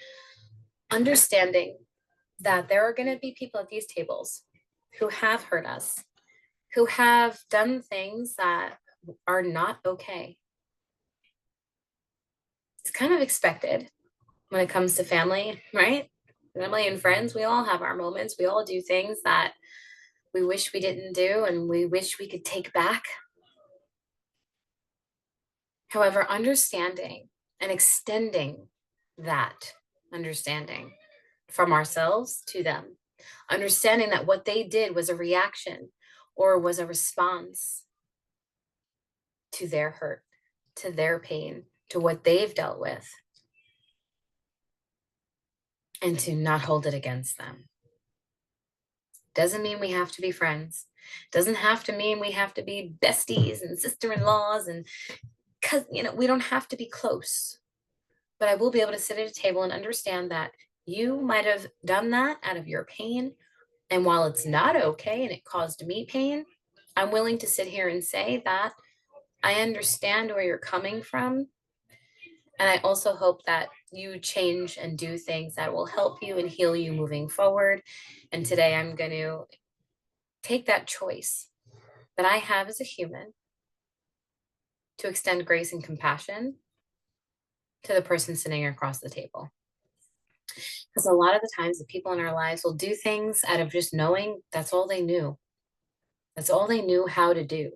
understanding that there are going to be people at these tables who have hurt us, who have done things that are not okay. It's kind of expected when it comes to family, right? Family and friends, we all have our moments. We all do things that we wish we didn't do and we wish we could take back. However, understanding and extending that understanding from ourselves to them, understanding that what they did was a reaction or was a response to their hurt, to their pain, to what they've dealt with, and to not hold it against them. Doesn't mean we have to be friends. Doesn't have to mean we have to be besties and sister-in-laws, and because we don't have to be close. But I will be able to sit at a table and understand that you might have done that out of your pain. And while it's not okay and it caused me pain, I'm willing to sit here and say that I understand where you're coming from. And I also hope that you change and do things that will help you and heal you moving forward. And today I'm going to take that choice that I have as a human to extend grace and compassion to the person sitting across the table. Because a lot of the times the people in our lives will do things out of just knowing that's all they knew. That's all they knew how to do.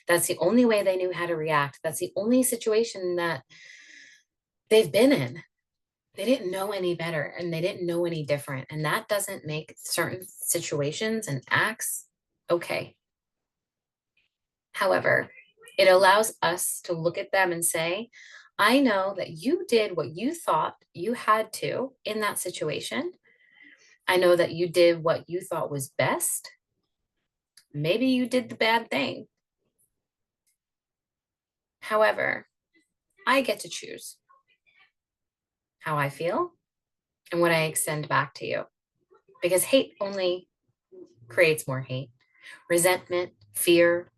That's the only way they knew how to react. That's the only situation that they've been in. They didn't know any better and they didn't know any different. And that doesn't make certain situations and acts okay. However, it allows us to look at them and say, I know that you did what you thought you had to in that situation. I know that you did what you thought was best. Maybe you did the bad thing. However, I get to choose how I feel and what I extend back to you. Because hate only creates more hate. Resentment, fear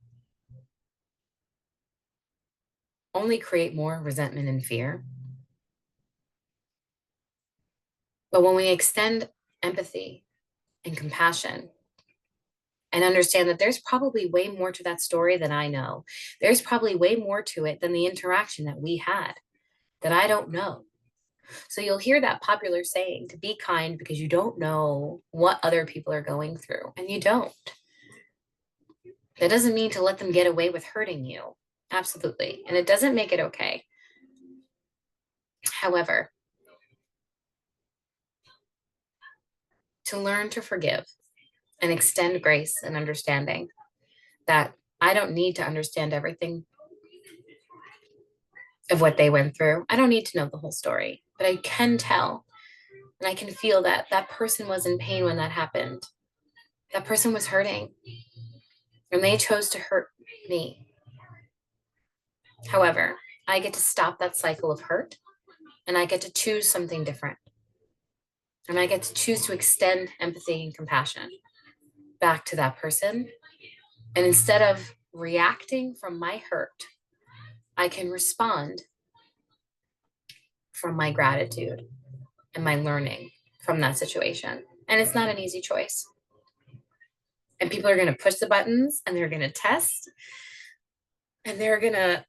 only create more resentment and fear. But when we extend empathy and compassion and understand that there's probably way more to that story than I know, there's probably way more to it than the interaction that we had that I don't know. So you'll hear that popular saying to be kind because you don't know what other people are going through, and you don't. That doesn't mean to let them get away with hurting you. Absolutely. And it doesn't make it okay. However, to learn to forgive and extend grace and understanding that I don't need to understand everything of what they went through. I don't need to know the whole story, but I can tell And I can feel that that person was in pain when that happened. That person was hurting. And they chose to hurt me. However, I get to stop that cycle of hurt, and I get to choose something different. And I get to choose to extend empathy and compassion back to that person. And instead of reacting from my hurt, I can respond from my gratitude and my learning from that situation. And it's not an easy choice. And people are going to push the buttons, and they're going to test, and they're going to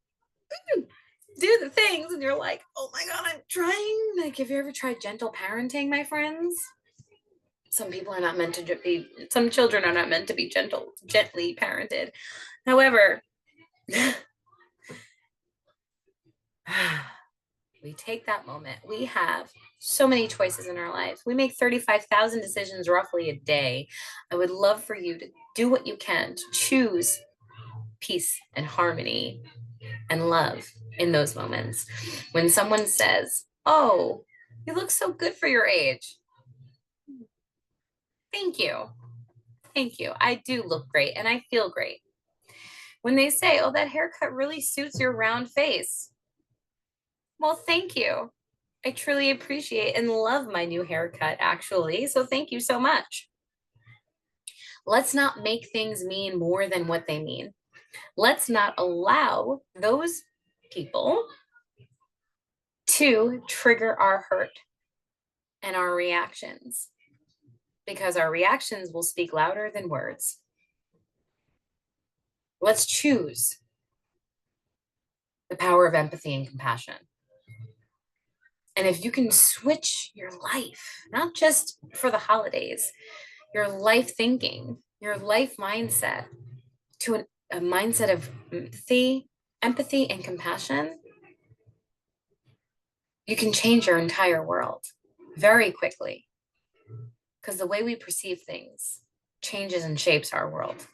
do the things. And you're like, oh my God, I'm trying. Like, have you ever tried gentle parenting, my friends? Some people are not meant to be, some children are not meant to be gently parented. However, we take that moment. We have so many choices in our life. We make 35,000 decisions roughly a day. I would love for you to do what you can to choose peace and harmony and love in those moments. When someone says, oh, you look so good for your age. Thank you. Thank you. I do look great and I feel great. When they say, oh, that haircut really suits your round face. Well, thank you. I truly appreciate and love my new haircut, actually. So thank you so much. Let's not make things mean more than what they mean. Let's not allow those people to trigger our hurt and our reactions, because our reactions will speak louder than words. Let's choose the power of empathy and compassion. And if you can switch your life, not just for the holidays, your life thinking, your life mindset to a mindset of empathy and compassion, you can change your entire world very quickly, because the way we perceive things changes and shapes our world.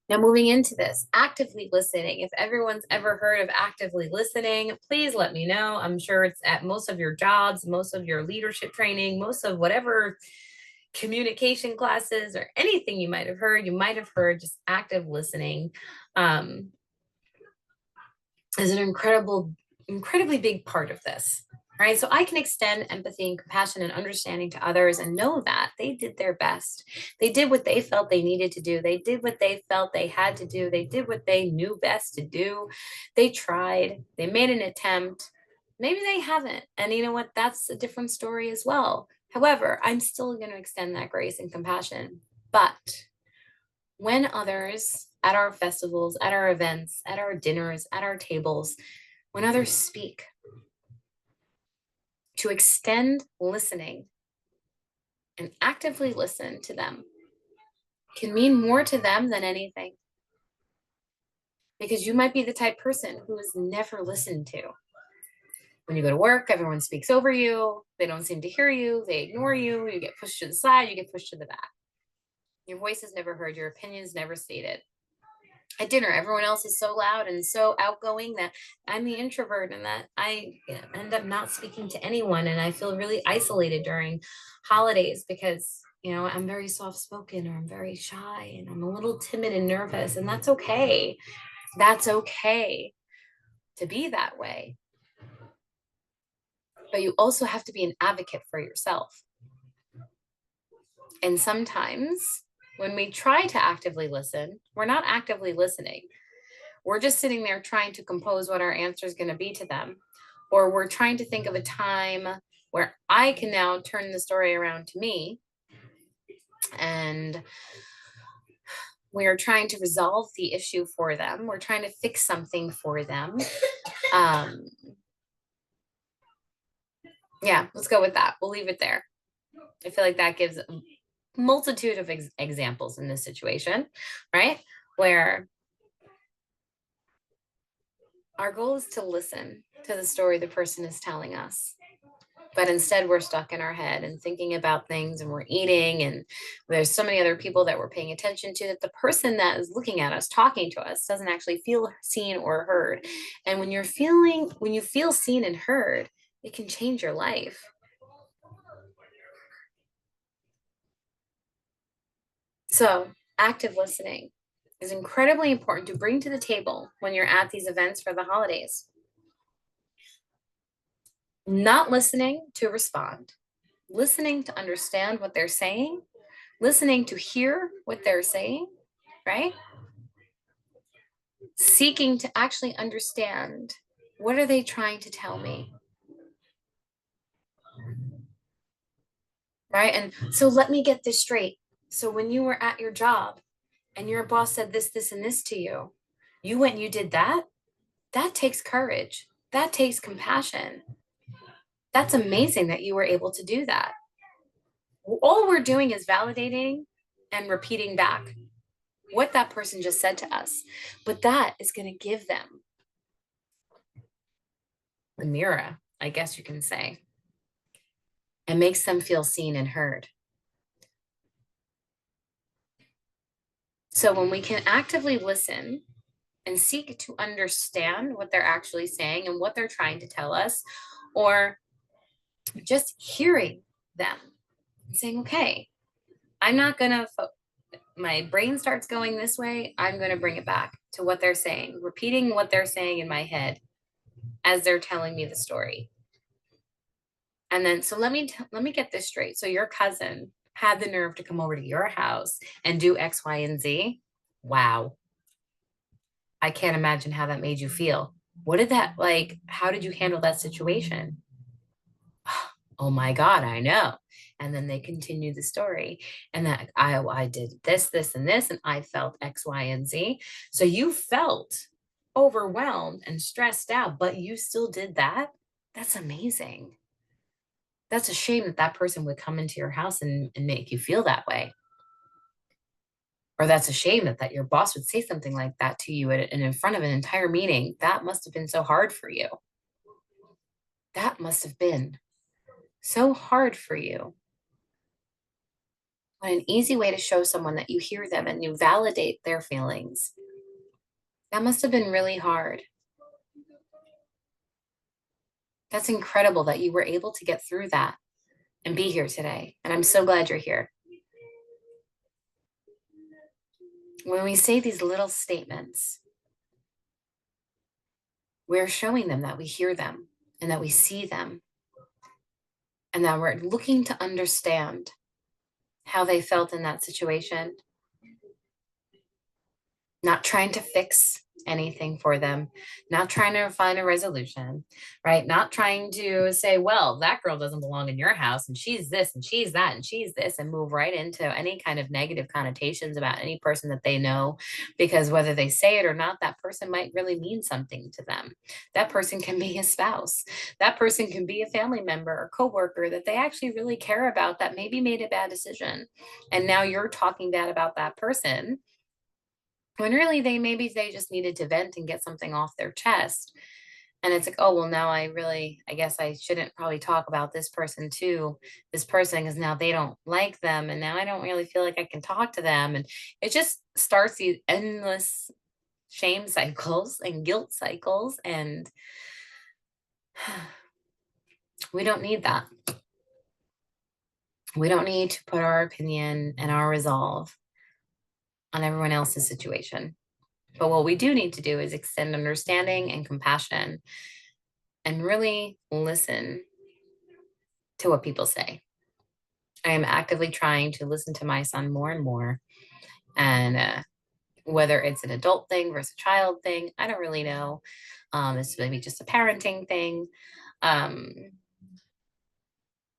Now, moving into this, actively listening. If everyone's ever heard of actively listening, please let me know. I'm sure it's at most of your jobs, most of your leadership training, most of whatever communication classes or anything you might have heard. You might have heard just active listening is an incredibly big part of this. Right. So I can extend empathy and compassion and understanding to others and know that they did their best. They did what they felt they needed to do. They did what they felt they had to do. They did what they knew best to do. They tried. They made an attempt. Maybe they haven't. And you know what? That's a different story as well. However, I'm still going to extend that grace and compassion. But when others at our festivals, at our events, at our dinners, at our tables, when others speak, to extend listening and actively listen to them can mean more to them than anything. Because you might be the type person who is never listened to. When you go to work, everyone speaks over you. They don't seem to hear you. They ignore you. You get pushed to the side. You get pushed to the back. Your voice is never heard. Your opinion is never stated. At dinner, everyone else is so loud and so outgoing that I'm the introvert, and that I end up not speaking to anyone. And I feel really isolated during holidays because, I'm very soft spoken, or I'm very shy, and I'm a little timid and nervous. And that's okay. That's okay to be that way. But you also have to be an advocate for yourself. And sometimes when we try to actively listen, we're not actively listening. We're just sitting there trying to compose what our answer is going to be to them. Or we're trying to think of a time where I can now turn the story around to me. And we are trying to resolve the issue for them. We're trying to fix something for them. Yeah, let's go with that. We'll leave it there. I feel like that gives a multitude of examples in this situation, right? Where our goal is to listen to the story the person is telling us. But instead, we're stuck in our head and thinking about things, and we're eating, and there's so many other people that we're paying attention to, that the person that is looking at us, talking to us, doesn't actually feel seen or heard. And when you feel seen and heard, it can change your life. So, active listening is incredibly important to bring to the table when you're at these events for the holidays. Not listening to respond, listening to understand what they're saying, listening to hear what they're saying, right? Seeking to actually understand, what are they trying to tell me? Right? And so let me get this straight. So when you were at your job and your boss said this, and this to you, you went and you did that. That takes courage. That takes compassion. That's amazing that you were able to do that. All we're doing is validating and repeating back what that person just said to us. But that is going to give them the mirror, I guess you can say, and makes them feel seen and heard. So when we can actively listen and seek to understand what they're actually saying and what they're trying to tell us, or just hearing them and saying, okay, I'm not going to, my brain starts going this way, I'm going to bring it back to what they're saying, repeating what they're saying in my head as they're telling me the story. And then, so let me get this straight. So your cousin had the nerve to come over to your house and do X, Y, and Z. Wow. I can't imagine how that made you feel. What did that like? How did you handle that situation? Oh my God, I know. And then they continue the story. And that I did and this, and I felt X, Y, and Z. So you felt overwhelmed and stressed out, but you still did that. That's amazing. That's a shame that that person would come into your house and make you feel that way. Or that's a shame that your boss would say something like that to you and in front of an entire meeting. That must have been so hard for you. That must have been so hard for you. What an easy way to show someone that you hear them and you validate their feelings. That must have been really hard. That's incredible that you were able to get through that and be here today. And I'm so glad you're here. When we say these little statements, we're showing them that we hear them and that we see them and that we're looking to understand how they felt in that situation, not trying to fix anything for them, not trying to find a resolution, right? Not trying to say, well, that girl doesn't belong in your house and she's this and she's that and she's this, and move right into any kind of negative connotations about any person that they know, because whether they say it or not, that person might really mean something to them. That person can be a spouse. That person can be a family member or coworker that they actually really care about that maybe made a bad decision. And now you're talking bad about that person when really they just needed to vent and get something off their chest. And it's like, oh, well, now I guess I shouldn't probably talk about this person to this person because now they don't like them. And now I don't really feel like I can talk to them. And it just starts these endless shame cycles and guilt cycles. And we don't need that. We don't need to put our opinion and our resolve on everyone else's situation. But what we do need to do is extend understanding and compassion and really listen to what people say. I am actively trying to listen to my son more and more. And whether it's an adult thing versus a child thing, I don't really know. It's maybe just a parenting thing. Um,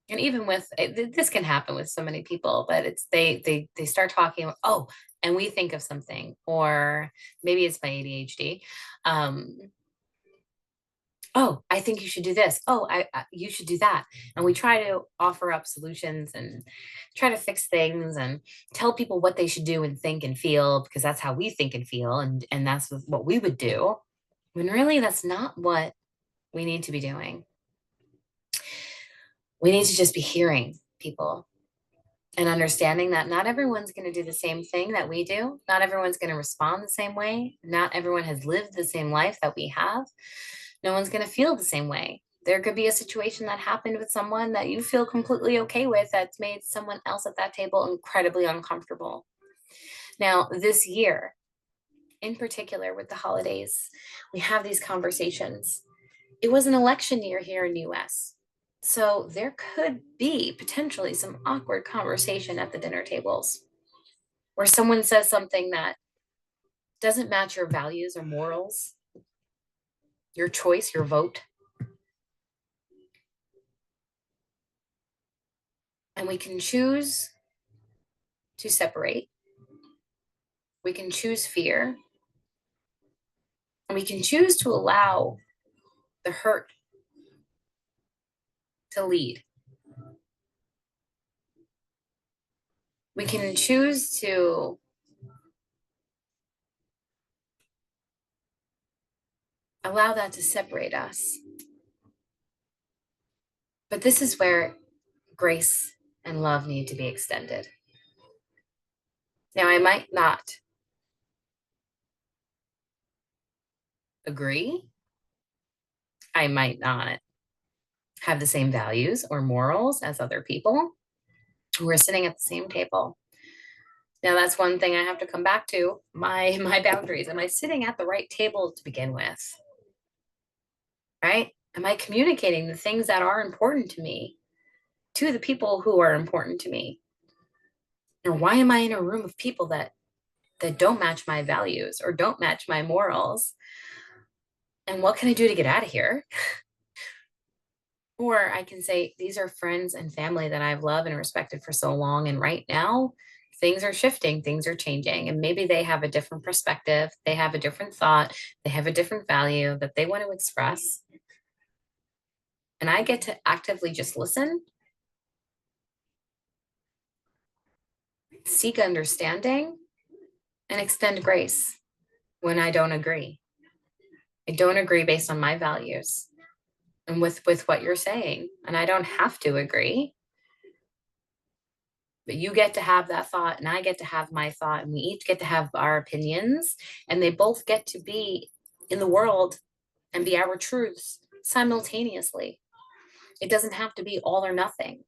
and even with this can happen with so many people, but it's they start talking, oh, and we think of something, or maybe it's my ADHD. Oh, I think you should do this. Oh, you should do that. And we try to offer up solutions and try to fix things and tell people what they should do and think and feel, because that's how we think and feel, and that's what we would do. When really that's not what we need to be doing. We need to just be hearing people and understanding that not everyone's going to do the same thing that we do. Not everyone's going to respond the same way. Not everyone has lived the same life that we have. No one's going to feel the same way. There could be a situation that happened with someone that you feel completely okay with that's made someone else at that table incredibly uncomfortable. Now, this year, in particular with the holidays, we have these conversations. It was an election year here in the US. So there could be potentially some awkward conversation at the dinner tables where someone says something that doesn't match your values or morals, your choice, your vote. And we can choose to separate. We can choose fear. And we can choose to allow the hurt to lead. We can choose to allow that to separate us. But this is where grace and love need to be extended. Now, I might not agree. I might not have the same values or morals as other people who are sitting at the same table. Now, that's one thing I have to come back to, my boundaries. Am I sitting at the right table to begin with? Right? Am I communicating the things that are important to me to the people who are important to me? Or why am I in a room of people that don't match my values or don't match my morals? And what can I do to get out of here? Or I can say, these are friends and family that I've loved and respected for so long. And right now, things are shifting, things are changing. And maybe they have a different perspective, they have a different thought, they have a different value that they want to express. And I get to actively just listen, seek understanding, and extend grace when I don't agree. I don't agree based on my values and with what you're saying. And I don't have to agree. But you get to have that thought, and I get to have my thought, and we each get to have our opinions, and they both get to be in the world and be our truths simultaneously. It doesn't have to be all or nothing.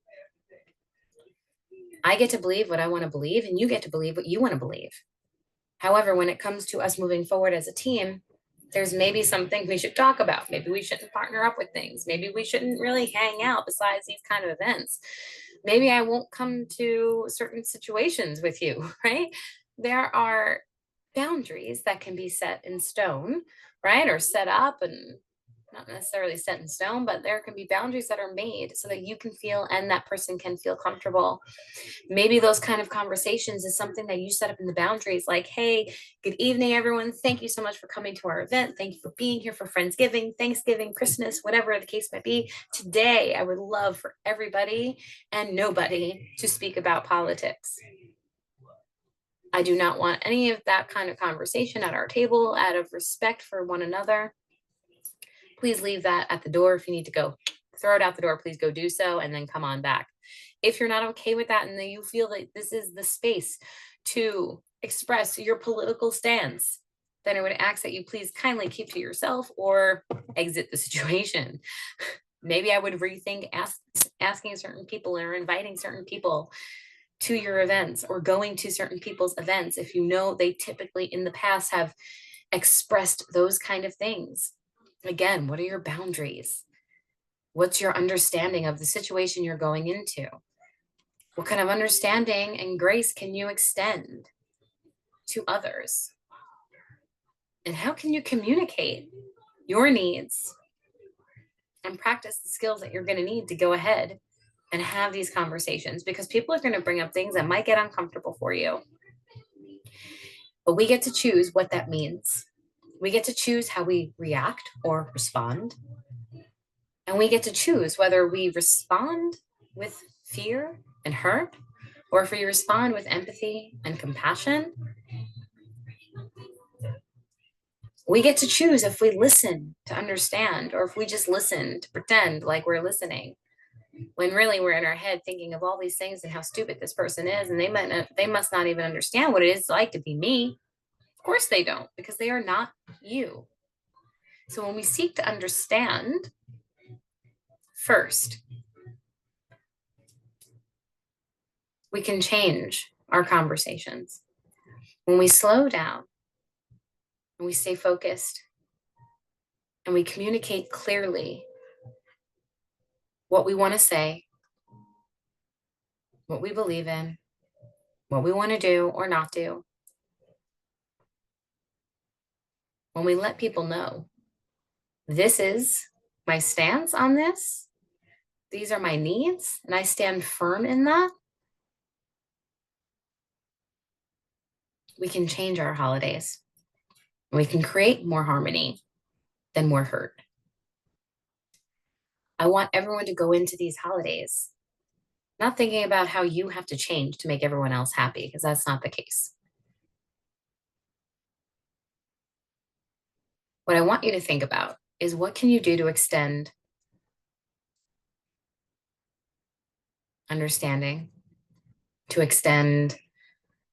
I get to believe what I want to believe, and you get to believe what you want to believe. However, when it comes to us moving forward as a team, there's maybe something we should talk about. Maybe we shouldn't partner up with things. Maybe we shouldn't really hang out besides these kind of events. Maybe I won't come to certain situations with you, right? There are boundaries that can be set in stone, right? Or set up and not necessarily set in stone, but there can be boundaries that are made so that you can feel and that person can feel comfortable. Maybe those kind of conversations is something that you set up in the boundaries, like, hey, good evening, everyone. Thank you so much for coming to our event. Thank you for being here for Friendsgiving, Thanksgiving, Christmas, whatever the case might be. Today, I would love for everybody and nobody to speak about politics. I do not want any of that kind of conversation at our table out of respect for one another. Please leave that at the door. If you need to go throw it out the door, please go do so and then come on back. If you're not okay with that and then you feel that this is the space to express your political stance, then I would ask that you please kindly keep to yourself or exit the situation. Maybe I would rethink asking certain people or inviting certain people to your events or going to certain people's events if you know they typically in the past have expressed those kind of things. Again, what are your boundaries? What's your understanding of the situation you're going into? What kind of understanding and grace can you extend to others? And how can you communicate your needs and practice the skills that you're going to need to go ahead and have these conversations? Because people are going to bring up things that might get uncomfortable for you. But we get to choose what that means. We get to choose how we react or respond. And we get to choose whether we respond with fear and hurt, or if we respond with empathy and compassion. We get to choose if we listen to understand, or if we just listen to pretend like we're listening. when really we're in our head thinking of all these things and how stupid this person is, and they must not even understand what it is like to be me. Of course they don't, because they are not you. So when we seek to understand first, we can change our conversations. When we slow down and we stay focused and we communicate clearly what we want to say, what we believe in, what we want to do or not do, when we let people know this is my stance on this, these are my needs, and I stand firm in that, we can change our holidays. We can create more harmony than more hurt. I want everyone to go into these holidays not thinking about how you have to change to make everyone else happy, because that's not the case. What I want you to think about is, what can you do to extend understanding, to extend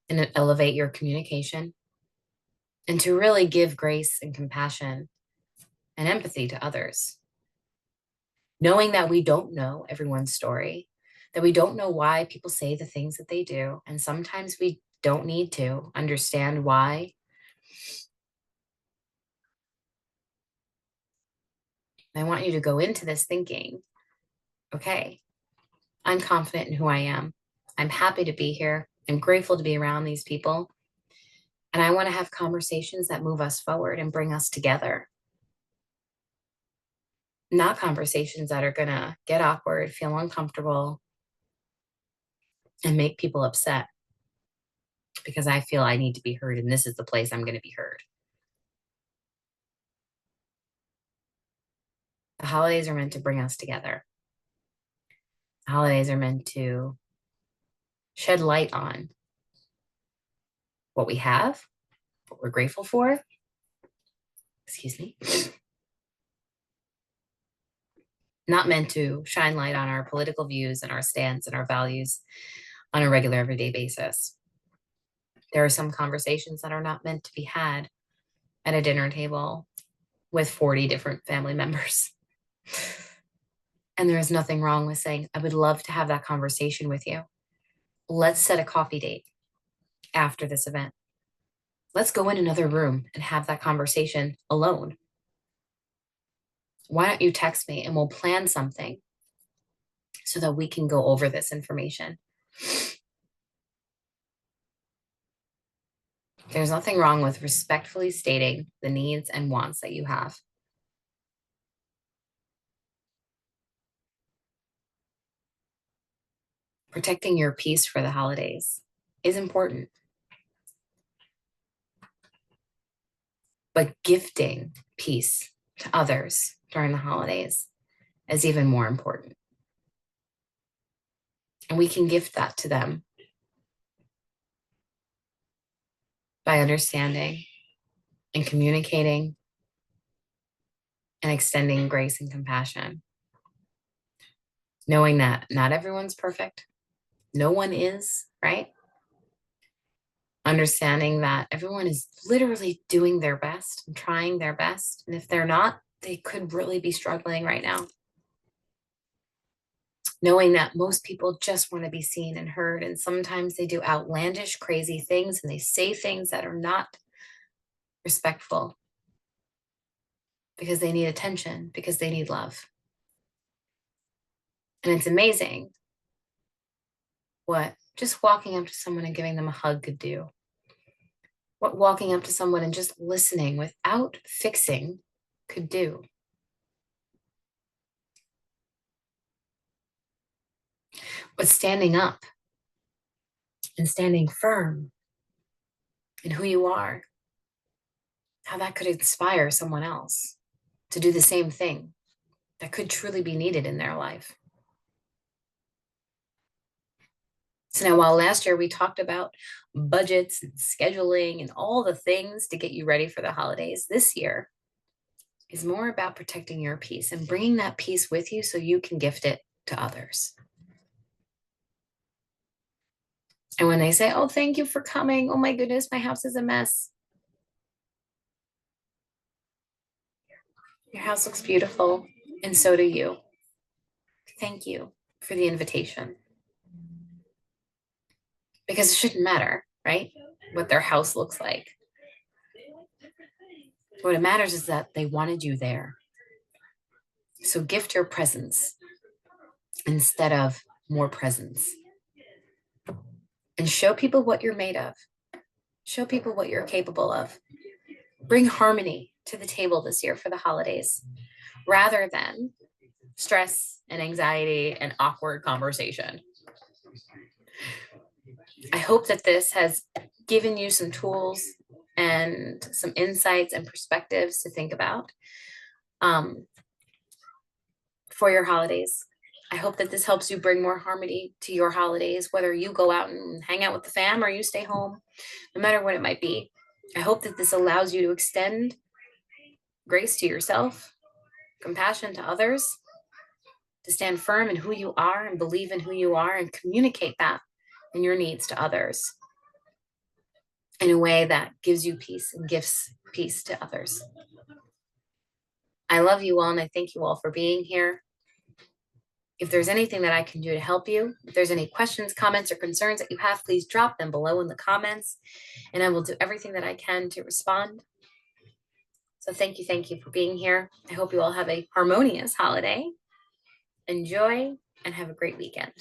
and elevate your communication, and to really give grace and compassion and empathy to others. Knowing that we don't know everyone's story, that we don't know why people say the things that they do, and sometimes we don't need to understand why. I want you to go into this thinking, okay, I'm confident in who I am. I'm happy to be here. I'm grateful to be around these people. And I want to have conversations that move us forward and bring us together. Not conversations that are going to get awkward, feel uncomfortable, and make people upset because I feel I need to be heard and this is the place I'm going to be heard. The holidays are meant to bring us together. The holidays are meant to shed light on what we have, what we're grateful for. Excuse me. Not meant to shine light on our political views and our stance and our values on a regular, everyday basis. There are some conversations that are not meant to be had at a dinner table with 40 different family members. And there is nothing wrong with saying, I would love to have that conversation with you. Let's set a coffee date after this event. Let's go in another room and have that conversation alone. Why don't you text me and we'll plan something so that we can go over this information. There's nothing wrong with respectfully stating the needs and wants that you have. Protecting your peace for the holidays is important. But gifting peace to others during the holidays is even more important. And we can gift that to them by understanding and communicating and extending grace and compassion. Knowing that not everyone's perfect. No one is, right? Understanding that everyone is literally doing their best and trying their best. And if they're not, they could really be struggling right now. Knowing that most people just want to be seen and heard. And sometimes they do outlandish, crazy things and they say things that are not respectful because they need attention, because they need love. And it's amazing what just walking up to someone and giving them a hug could do. What walking up to someone and just listening without fixing could do. But standing up and standing firm in who you are, how that could inspire someone else to do the same thing that could truly be needed in their life. So now, while last year we talked about budgets and scheduling and all the things to get you ready for the holidays, this year is more about protecting your peace and bringing that peace with you so you can gift it to others. And when they say, oh, thank you for coming. Oh my goodness, my house is a mess. Your house looks beautiful, and so do you. Thank you for the invitation. Because it shouldn't matter, right? What their house looks like. What it matters is that they wanted you there. So gift your presence instead of more presents. And show people what you're made of. Show people what you're capable of. Bring harmony to the table this year for the holidays, rather than stress and anxiety and awkward conversation. I hope that this has given you some tools and some insights and perspectives to think about for your holidays. I hope that this helps you bring more harmony to your holidays, whether you go out and hang out with the fam or you stay home, no matter what it might be. I hope that this allows you to extend grace to yourself, compassion to others, to stand firm in who you are and believe in who you are and communicate that and your needs to others in a way that gives you peace and gives peace to others. I love you all and I thank you all for being here. If there's anything that I can do to help you, if there's any questions, comments, or concerns that you have, please drop them below in the comments and I will do everything that I can to respond. So thank you for being here. I hope you all have a harmonious holiday. Enjoy and have a great weekend.